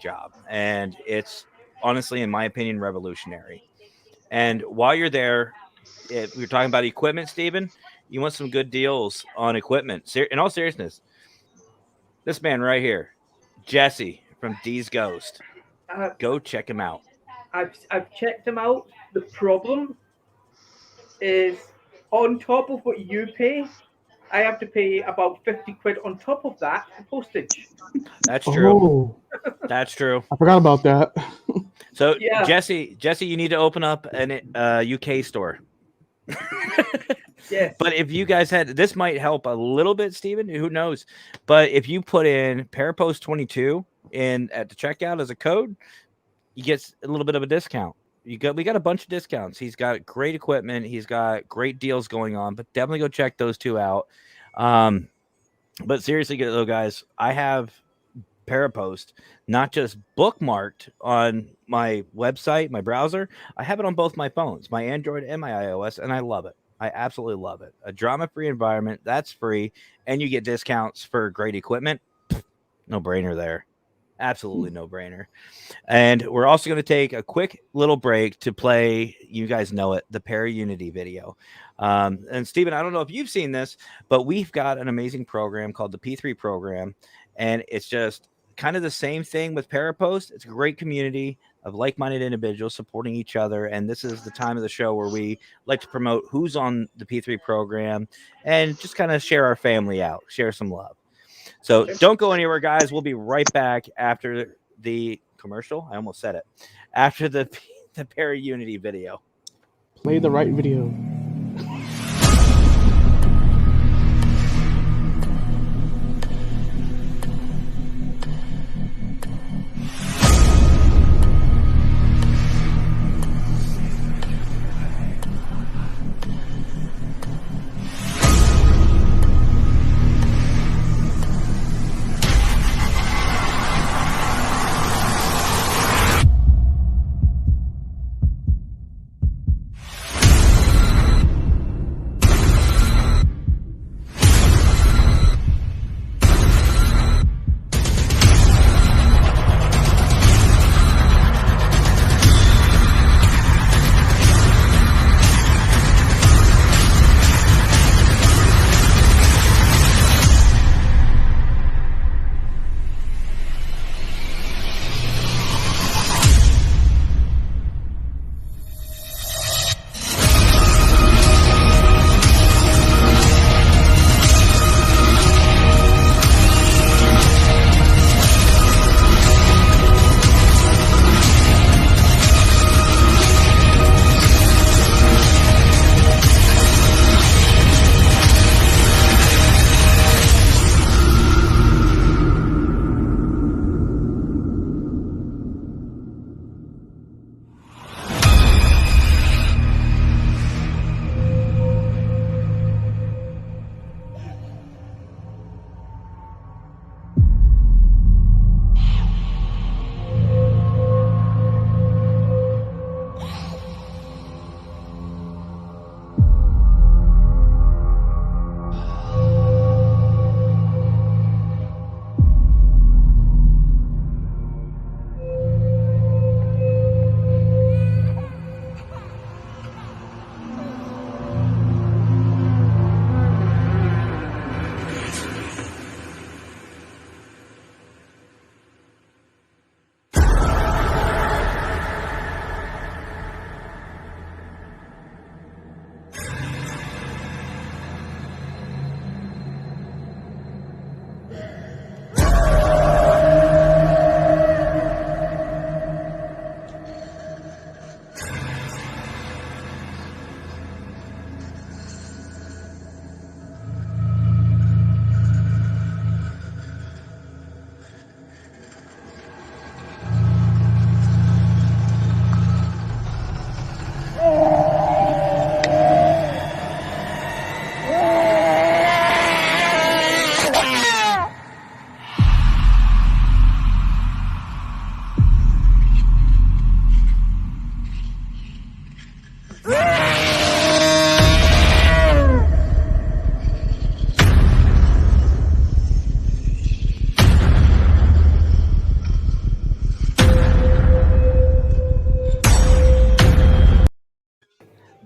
job, and it's honestly, in my opinion, revolutionary. And while you're there, if we're talking about equipment, Steven, you want some good deals on equipment. In all seriousness, this man right here, Jesse from D's Ghost, go check him out. I've checked him out. The problem is, on top of what you pay, I have to pay about 50 quid on top of that for postage. That's true. Oh, that's true. I forgot about that. So yeah. Jesse, you need to open up an UK store. Yes. But if you guys had, this might help a little bit, Steven, who knows? But if you put in Parapost 22 in at the checkout as a code, you get a little bit of a discount. We got a bunch of discounts. He's got great equipment. He's got great deals going on, but definitely go check those two out. But seriously, though, guys, I have Parapost not just bookmarked on my website, my browser. I have it on both my phones, my Android and my iOS, and I love it. I absolutely love it. A drama-free environment, that's free, and you get discounts for great equipment. No brainer there. Absolutely no brainer. And we're also going to take a quick little break to play, you guys know it, the Para-Unity video. And Steven, I don't know if you've seen this, but we've got an amazing program called the P3 program, and it's just kind of the same thing with Parapost. It's a great community of like-minded individuals supporting each other, and this is the time of the show where we like to promote who's on the P3 program and just kind of share our family out, share some love. So don't go anywhere, guys. We'll be right back after the commercial. I almost said it. After the Para-Unity video. Play the right video.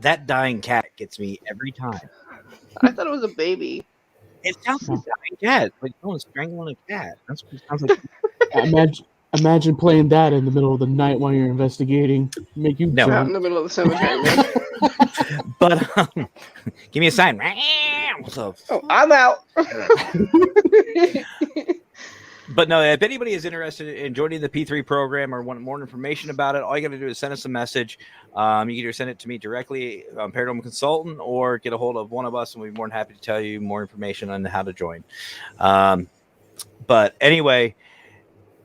That dying cat gets me every time. I thought it was a baby. It sounds like a dying cat, like someone's strangling a cat. That's what it sounds like. Imagine playing that in the middle of the night while you're investigating. Make you No. Out in the middle of the cemetery, man. But give me a sign. Oh, I'm out. But no, if anybody is interested in joining the P3 program or want more information about it, all you got to do is send us a message. You can either send it to me directly, Paranormal Consultant, or get a hold of one of us, and we'd be more than happy to tell you more information on how to join. But anyway,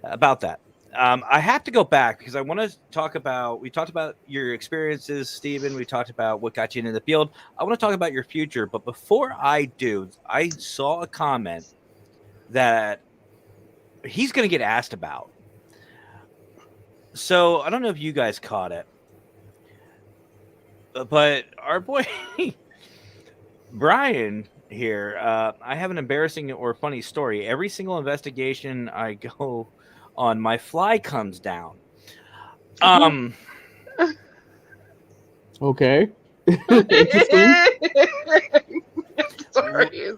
about that. I have to go back because I want to talk about, we talked about your experiences, Stephen. We talked about what got you into the field. I want to talk about your future. But before I do, I saw a comment that he's going to get asked about. So I don't know if you guys caught it, but our boy Brian here, I have an embarrassing or funny story. Every single investigation I go on, my fly comes down. Okay. Interesting. Sorry.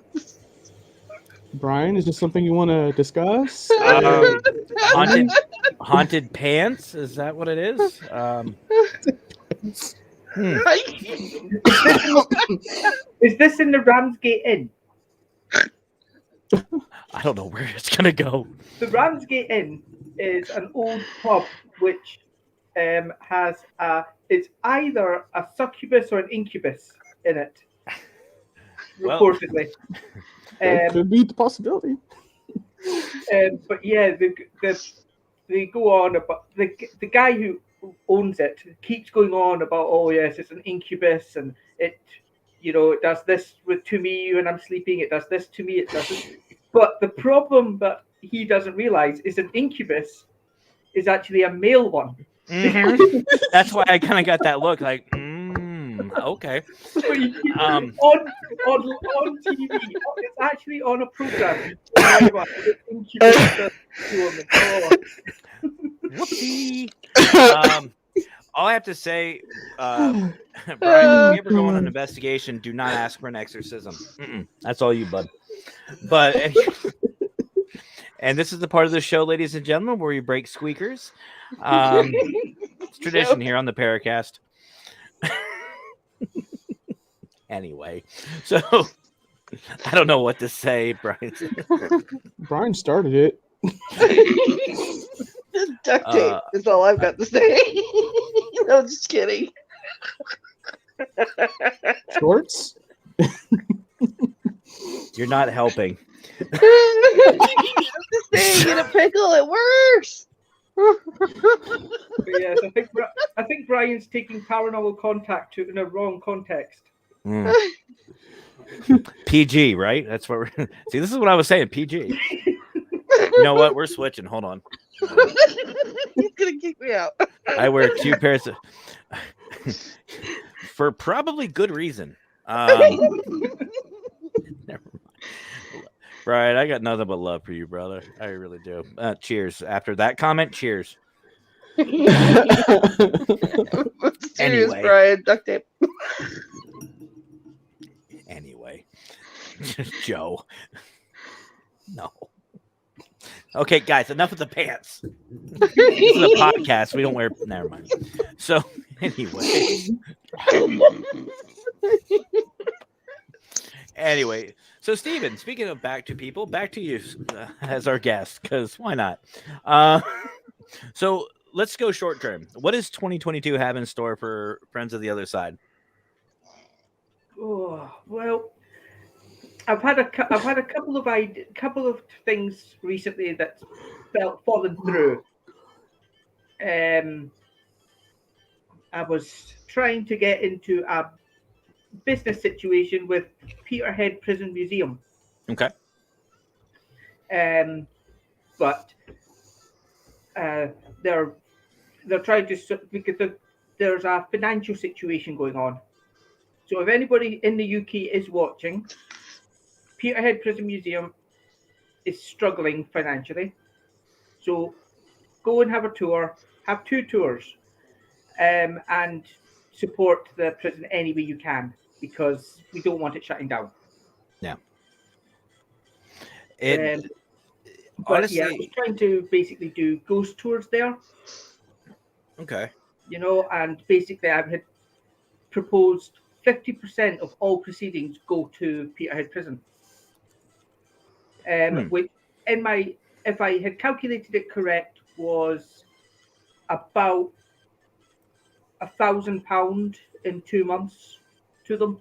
Brian, is this something you want to discuss? Haunted pants? Is that what it is? Is this in the Ramsgate Inn? I don't know where it's gonna go. The Ramsgate Inn is an old pub which has it's either a succubus or an incubus in it. Reportedly. That could be the possibility. But yeah, they go on about the guy who owns it keeps going on about, oh yes, it's an incubus, and it, it does this to me when I'm sleeping, it does this to me, it does this. But the problem that he doesn't realize is an incubus is actually a male one. Mm-hmm. That's why I kind of got that look like, okay. On TV, it's actually on a program. Whoopsie. All I have to say, Brian, if you ever go on an investigation, do not ask for an exorcism. That's all you, bud. But and this is the part of the show, ladies and gentlemen, where we break squeakers. It's tradition here on the Paracast. Anyway, so I don't know what to say, Brian. Brian started it. Duct tape is all I've got to say. No, just kidding. Shorts? You're not helping. I'm just saying, in a pickle, it works. Yes, I think Brian's taking paranormal contact in a wrong context. PG, right? That's what we're see. This is what I was saying. PG. You know what? We're switching. Hold on. He's gonna kick me out. I wear 2 pairs of for probably good reason. Never mind. Brian, I got nothing but love for you, brother. I really do. Cheers. After that comment, cheers. Serious, Anyway. Brian. Duct tape. Anyway. Joe. No. Okay, guys, enough of the pants. This is a podcast. We don't wear. Never mind. So, anyway. So, Stephen, speaking of back to people, back to you as our guest, because why not? So, let's go short term. What does 2022 have in store for Friends of the Other Side? Oh, well, I've had a couple of things recently that's fallen through. I was trying to get into a business situation with Peterhead Prison Museum. Okay. But they're trying to, because there's a financial situation going on. So if anybody in the UK is watching, Peterhead Prison Museum is struggling financially. So go and have a tour, have 2 tours, and support the prison any way you can, because we don't want it shutting down. Yeah. But honestly, yeah, I was trying to basically do ghost tours there. Okay. And basically I had proposed 50% of all proceedings go to Peterhead Prison. Which if I had calculated it correct, was about £1,000 in 2 months to them.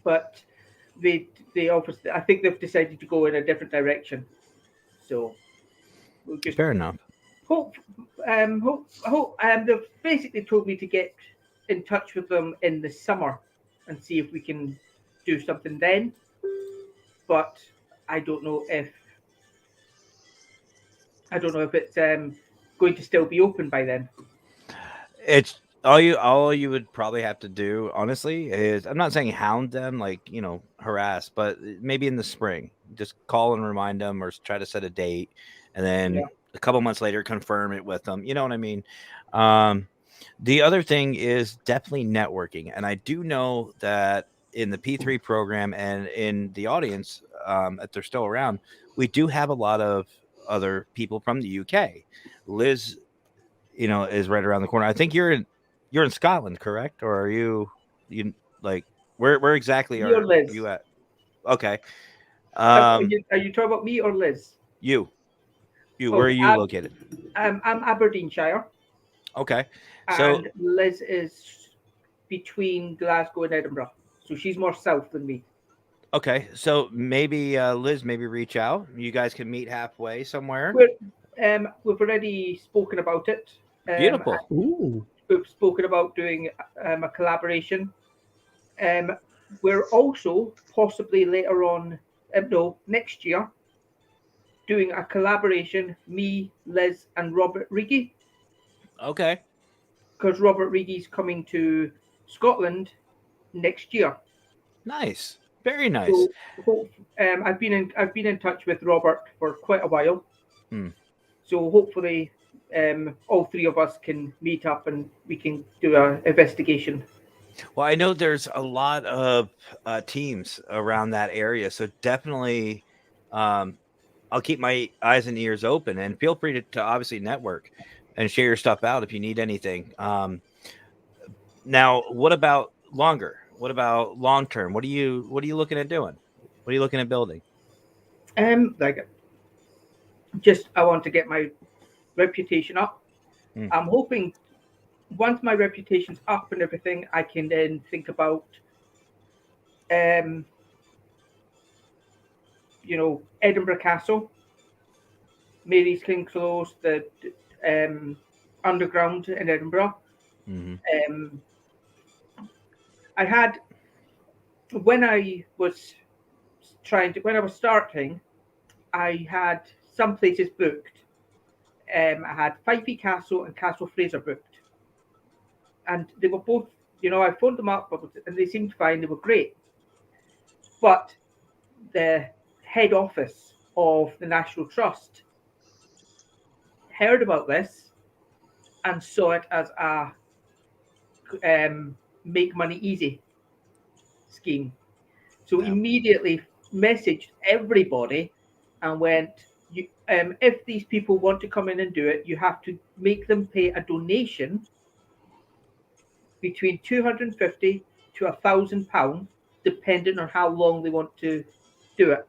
But they obviously, I think they've decided to go in a different direction. So we'll just fair enough. They've basically told me to get in touch with them in the summer and see if we can do something then. But I don't know if it's going to still be open by then. It's all you would probably have to do, honestly, is, I'm not saying hound them, like, harass, but maybe in the spring, just call and remind them, or try to set a date, and then a couple months later confirm it with them. You know what I mean? The other thing is definitely networking, and I do know that in the P3 program and in the audience, if they're still around, we do have a lot of other people from the UK. Liz, is right around the corner. I think you're in Scotland, correct? Or are you like where exactly are you at? Okay. Are you talking about me or Liz? You. Where are you located? I'm Aberdeenshire. Okay. So and Liz is between Glasgow and Edinburgh, so she's more south than me. Okay, so maybe Liz, maybe reach out. You guys can meet halfway somewhere. We've already spoken about it. Beautiful. We've spoken about doing a collaboration. We're also possibly later on, next year, doing a collaboration. Me, Liz, and Robert Riggy. Okay. Because Robert Riggy's coming to Scotland next year. Nice. Very nice. So, I've been in touch with Robert for quite a while. So hopefully, all three of us can meet up and we can do an investigation. Well, I know there's a lot of teams around that area, so definitely, I'll keep my eyes and ears open, and feel free to obviously network and share your stuff out if you need anything. Now, what about longer? What about long term? What are you looking at doing? What are you looking at building? I want to get my reputation up. I'm hoping once my reputation's up and everything, I can then think about, Edinburgh Castle, Mary's King Close, the underground in Edinburgh. I had, when I was starting, I had some places booked. I had Fifey Castle and Castle Fraser booked, and they were both, I phoned them up and they seemed fine. They were great, but the head office of the National Trust heard about this and saw it as a make money easy scheme. So immediately messaged everybody and went, if these people want to come in and do it, you have to make them pay a donation between £250 to £1,000, depending on how long they want to do it.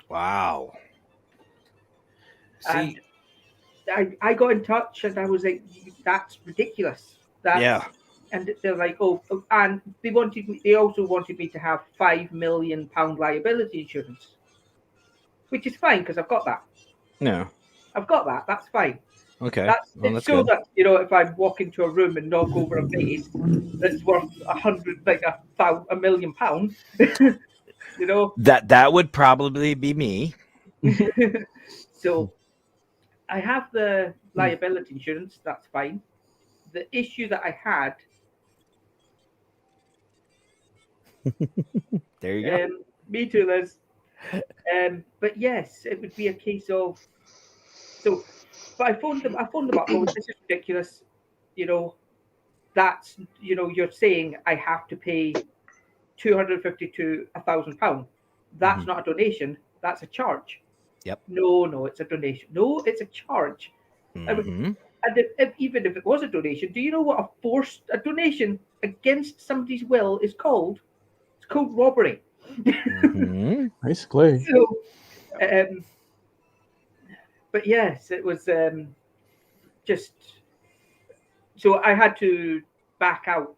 Wow. See, and I got in touch and I was like, that's ridiculous. And they're like, and they also wanted me to have £5 million liability insurance, which is fine because I've got that. No, I've got that. That's fine. Okay. That's so good. That if I walk into a room and knock over a vase that's worth £1 million, that would probably be me. So I have the liability insurance. That's fine. The issue that I had. There you go. Me too, Liz. But yes, it would be a case of. But I phoned them up. Oh, this is ridiculous. that's, you're saying I have to pay £250 to £1,000. That's not a donation. That's a charge. Yep. No, it's a donation. No, it's a charge. And even if it was a donation, do you know what a donation against somebody's will is called? It's called robbery. Basically. So, but yes, it was just. So I had to back out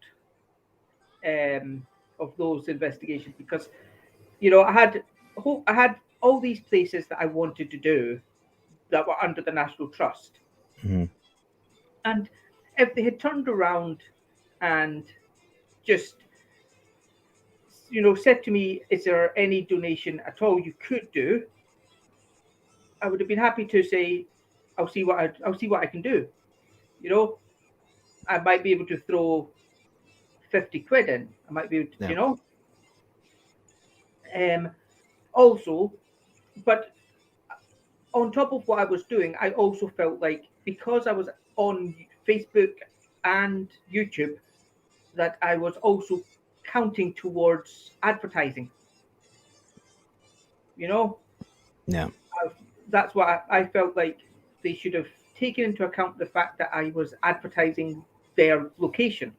of those investigations because, I had all these places that I wanted to do that were under the National Trust. And if they had turned around and just, said to me, is there any donation at all you could do? I would have been happy to say, I'll see what I can do. I might be able to throw 50 quid in. I might be able to, also, but on top of what I was doing, I also felt like because I was on Facebook and YouTube, that I was also counting towards advertising. Yeah. That's why I felt like they should have taken into account the fact that I was advertising their location.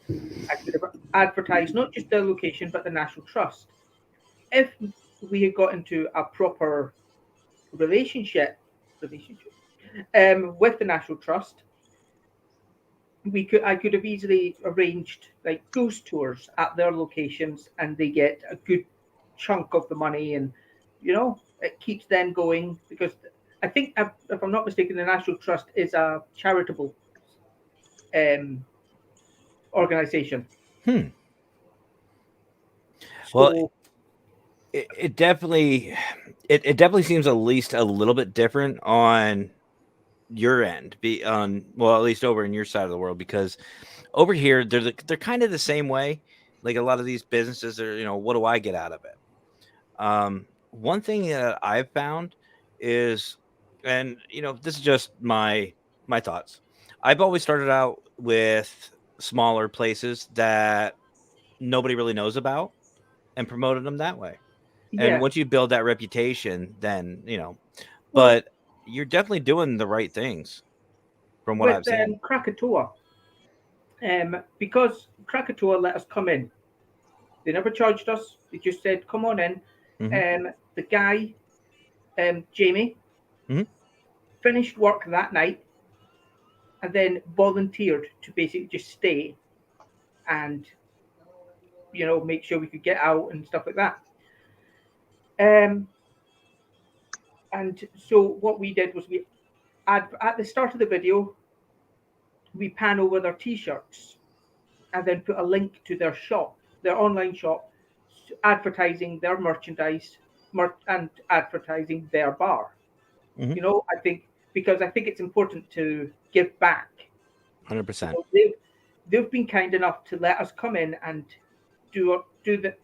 I could have advertised not just their location, but the National Trust. If we had got into a proper relationship with the National Trust, I could have easily arranged like ghost tours at their locations, and they get a good chunk of the money, and it keeps them going, because I think, if I'm not mistaken, the National Trust is a charitable organization. Well, it definitely seems at least a little bit different on your end, at least over in your side of the world, because over here they're kind of the same way. Like a lot of these businesses are, what do I get out of it? One thing that I've found is, and this is just my thoughts. I've always started out with smaller places that nobody really knows about and promoted them that way. And once you build that reputation, then, but you're definitely doing the right things from what I've seen. Krakatoa, because Krakatoa let us come in. They never charged us. They just said, come on in. The guy, Jamie, finished work that night and then volunteered to basically just stay and, make sure we could get out and stuff like that. And so what we did was at the start of the video, we pan over their T-shirts and then put a link to their shop, their online shop, advertising their merchandise and advertising their bar. I think it's important to give back. 100%. They've been kind enough to let us come in and do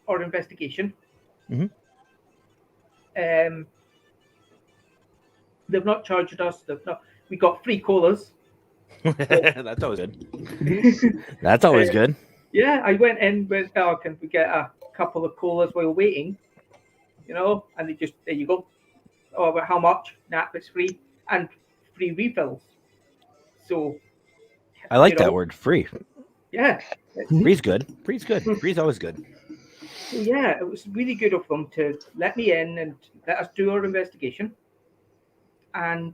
our investigation. They've not charged us. We got free colas. That's always good. That's always good. Yeah, I went in with, can we get a couple of colas while waiting? And they just, there you go. Oh, but how much? Nah, it's free, and free refills. So I like that word, free. Yeah. Free's good. Free's good. Free's always good. So yeah, it was really good of them to let me in and let us do our investigation. And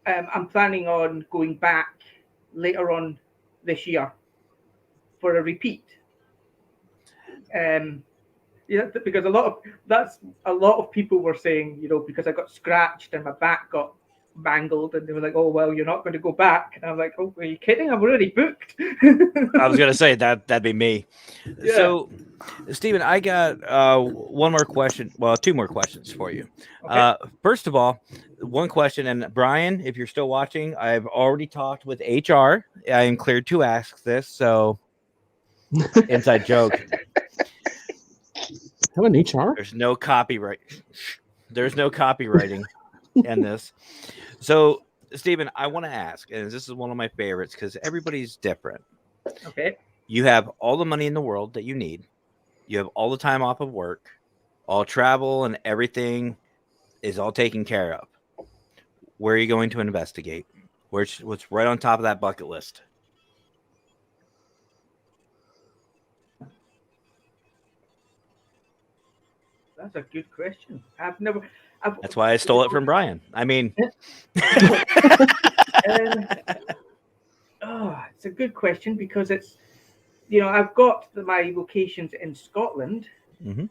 I'm planning on going back later on this year for a repeat. Because a lot of people were saying, because I got scratched and my back got mangled, and they were like, "Oh well, you're not going to go back." And I'm like, "Oh, are you kidding? I'm already booked." I was going to say that'd be me. Yeah. So, Stephen, I got one more question. Well, two more questions for you. Okay. First of all, one question, and Brian, if you're still watching, I've already talked with HR. I am cleared to ask this. So, inside joke. Have an HR? There's no copyright. There's no copywriting in this. So Stephen, I want to ask, and this is one of my favorites because everybody's different. Okay. You have all the money in the world that you need. You have all the time off of work, all travel and everything is all taken care of. Where are you going to investigate? What's right on top of that bucket list? That's a good question. That's why I stole it from Brian. I mean, it's a good question because it's, I've got my locations in Scotland,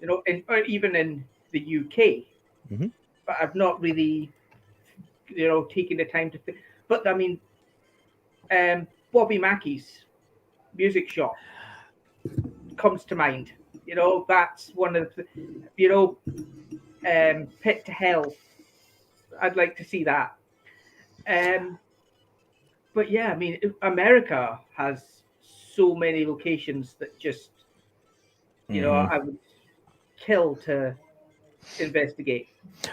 or even in the UK, but I've not really, taken the time to think. But I mean, Bobby Mackey's music shop comes to mind. That's one of the, Pit to Hell. I'd like to see that. But yeah, I mean, America has so many locations that just, I would kill to investigate.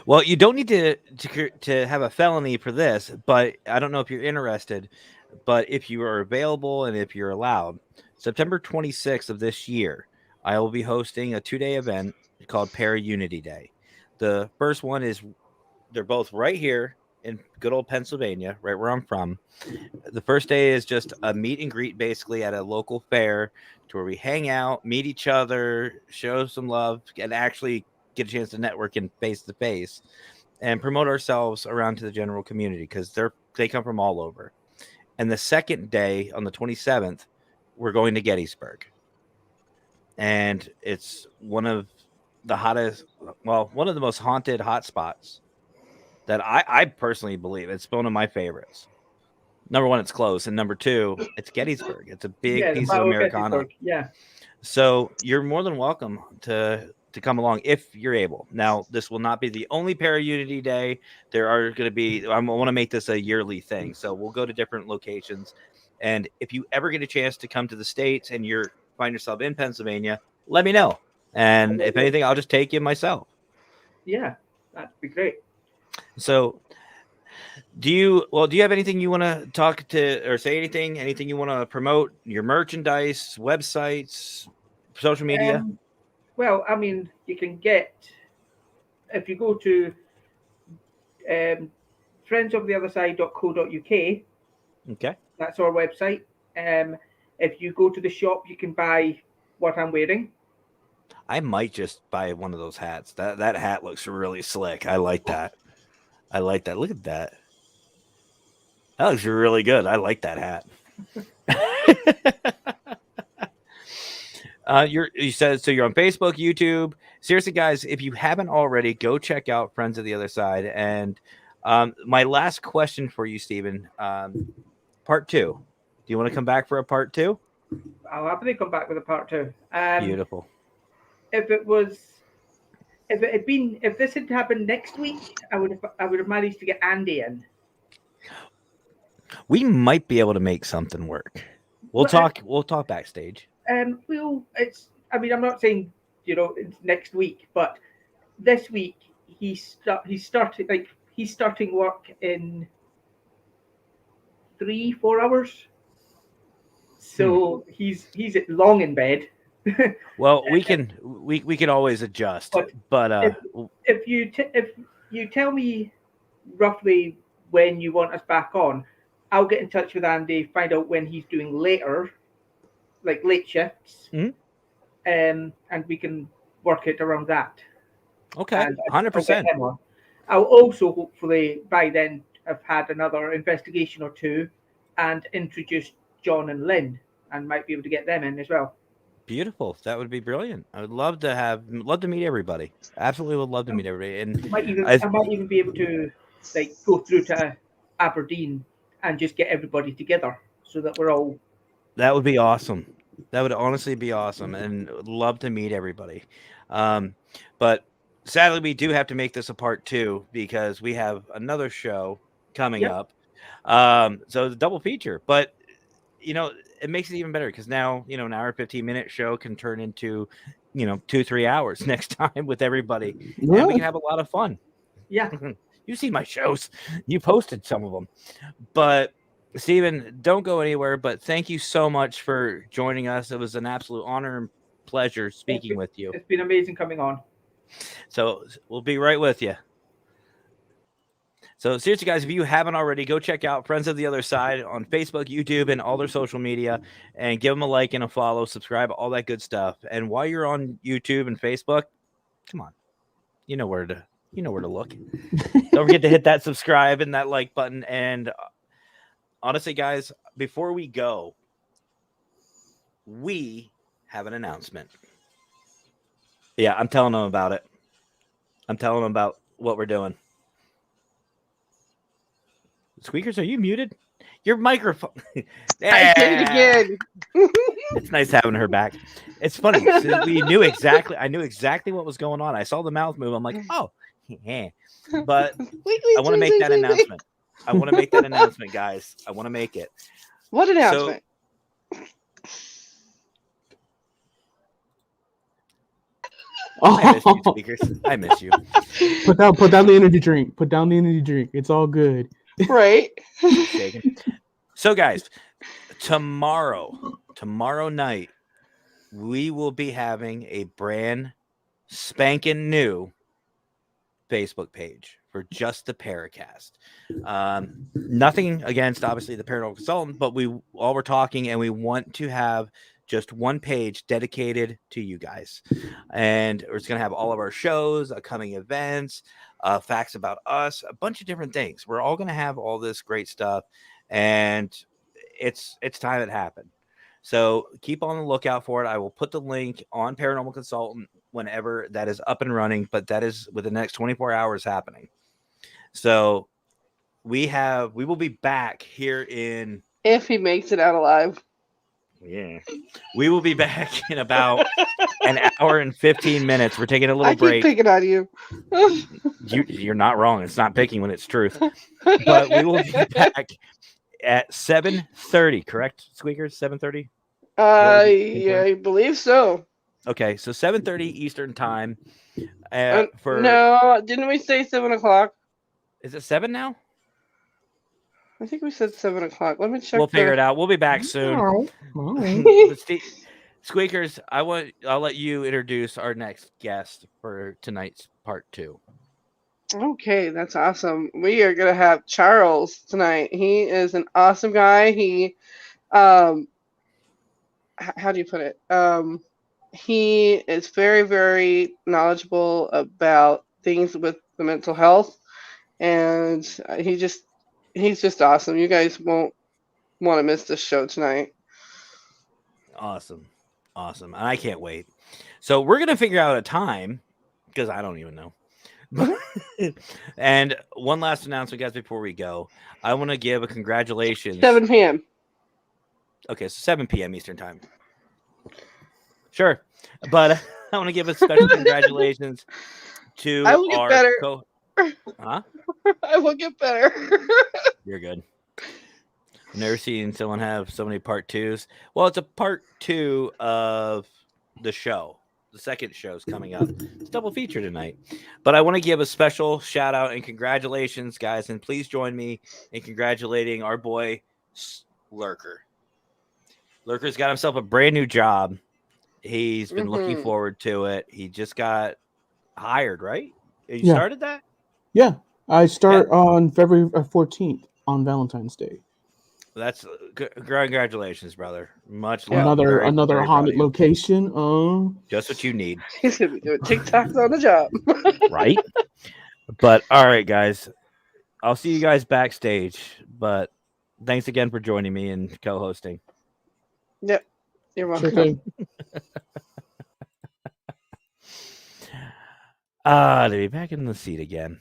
Well, you don't need to have a felony for this, but I don't know if you're interested. But if you are available and if you're allowed, September 26th of this year, I will be hosting a 2-day event called Para Unity Day. The first one is they're both right here in good old Pennsylvania, right where I'm from. The first day is just a meet and greet basically at a local fair to where we hang out, meet each other, show some love, and actually get a chance to network in face to face and promote ourselves around to the general community because they come from all over. And the second day on the 27th, we're going to Gettysburg. And it's one of the most haunted hotspots that I personally believe. It's one of my favorites. Number one, it's close. And number two, it's Gettysburg. It's a big piece of Americana. Yeah. So you're more than welcome to come along if you're able. Now, this will not be the only Para Unity Day. There are going to be, I want to make this a yearly thing. So we'll go to different locations. And if you ever get a chance to come to the States and find yourself in Pennsylvania, let me know. And if anything, I'll just take you myself. Yeah, that'd be great. So do you have anything you want to talk to or say anything you want to promote, your merchandise, websites, social media? Well, I mean, you can get, if you go to friendsoftheotherside.co.uk. Okay. That's our website. If you go to the shop, you can buy what I'm wearing. I might just buy one of those hats. That hat looks really slick. I like that. Look at that. That looks really good. I like that hat. You said so. You're on Facebook, YouTube. Seriously, guys, if you haven't already, go check out Friends of the Other Side. And my last question for you, Stephen, part 2. Do you want to come back for a part 2? I'll happily come back with a part 2. Beautiful. If this had happened next week, I would have managed to get Andy in. We might be able to make something work. We'll talk backstage. I'm not saying it's next week, but this week he's starting work in 3-4 hours. So he's long in bed. Well, we can always adjust. But if you tell me roughly when you want us back on, I'll get in touch with Andy, find out when he's doing later, like late shifts, and we can work it around that. Okay, 100%. I'll also hopefully by then have had another investigation or two and introduced John and Lynn, and might be able to get them in as well. Beautiful. That would be brilliant. I would love to meet everybody. Absolutely would love to meet everybody. And I might even be able to go through to Aberdeen and just get everybody together so that we're all. That would be awesome. That would honestly be awesome, and would love to meet everybody. But sadly, we do have to make this a part 2 because we have another show coming up. So the double feature, but it makes it even better because now, an hour 15-minute show can turn into, 2-3 hours next time with everybody. Yeah. And we can have a lot of fun. Yeah. You see my shows. You posted some of them. But Steven, don't go anywhere. But thank you so much for joining us. It was an absolute honor and pleasure speaking with you. It's been amazing coming on. So we'll be right with you. So seriously, guys, if you haven't already, go check out Friends of the Other Side on Facebook, YouTube, and all their social media, and give them a like and a follow, subscribe, all that good stuff. And while you're on YouTube and Facebook, come on, you know where to look. Don't forget to hit that subscribe and that like button. And honestly, guys, before we go, we have an announcement. Yeah, I'm telling them about it. I'm telling them about what we're doing. Squeakers, are you muted? Your microphone. I did it again. It's nice having her back. It's funny. I knew exactly what was going on. I saw the mouth move. I'm like, oh, yeah. But I want to make that announcement. I want to make that announcement, guys. I want to make it. What announcement? I miss you, Speakers. I miss you. Put down the energy drink. Put down the energy drink. It's all good. Right. So, guys, tomorrow night, we will be having a brand spanking new Facebook page for just the Paracast. Nothing against, obviously, the Paranormal Consultant, but we're talking, and we want to have just one page dedicated to you guys. And it's going to have all of our shows, upcoming events, facts about us, a bunch of different things. We're all going to have all this great stuff, and it's time it happened. So keep on the lookout for it. I will put the link on Paranormal Consultant whenever that is up and running, but that is within the next 24 hours happening. So we will be back here in, if he makes it out alive. Yeah, we will be back in about an hour and 15 minutes. We're taking a little break. I keep picking on you. You're not wrong. It's not picking when it's truth. But we will be back at 7:30. Correct, Squeakers? 7:30. Yeah, I believe so. Okay, so 7:30 Eastern time. No, didn't we say 7:00? Is it 7 now? I think we said 7:00. Let me check. We'll figure it out. We'll be back soon. Squeakers, I'll let you introduce our next guest for tonight's part 2. Okay, that's awesome. We are gonna have Charles tonight. He is an awesome guy. He, how do you put it? He is very, very knowledgeable about things with the mental health, and he's just awesome. You guys won't want to miss this show tonight. Awesome. And I can't wait. So we're going to figure out a time, because I don't even know. And one last announcement, guys, before we go. I want to give a congratulations. 7 p.m. Okay, so 7 p.m. Eastern time. Sure. But I want to give a special congratulations to our Huh? I will get better. You're good. I've never seen someone have so many part 2s. Well, it's a part 2 of the show. The second show is coming up. It's double feature tonight. But I want to give a special shout out and congratulations, guys. And please join me in congratulating our boy, Lurker. Lurker's got himself a brand new job. He's been looking forward to it. He just got hired, right? You started that? Yeah. I start on February 14th on Valentine's Day. That's congratulations, brother. Much love. Another haunted location. Just what you need. He's gonna be doing TikToks on the job, right? But all right, guys, I'll see you guys backstage. But thanks again for joining me and co-hosting. Yep, you're welcome. Sure to be back in the seat again.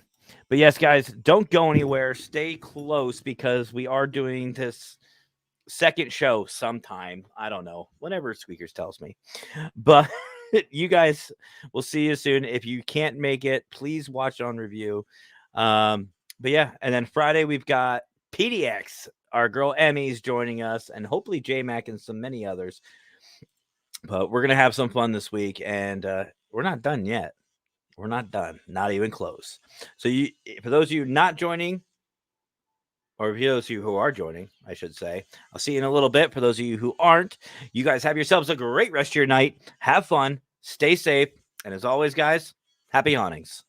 But yes, guys, don't go anywhere. Stay close because we are doing this second show sometime. I don't know. Whenever Squeakers tells me. But you guys, we'll see you soon. If you can't make it, please watch it on review. But yeah, and then Friday we've got PDX. Our girl Emmy's joining us, and hopefully J-Mac and some many others. But we're going to have some fun this week, and we're not done yet. We're not done. Not even close. So for those of you not joining, or for those of you who are joining, I should say, I'll see you in a little bit. For those of you who aren't, you guys have yourselves a great rest of your night. Have fun. Stay safe. And as always, guys, happy hauntings.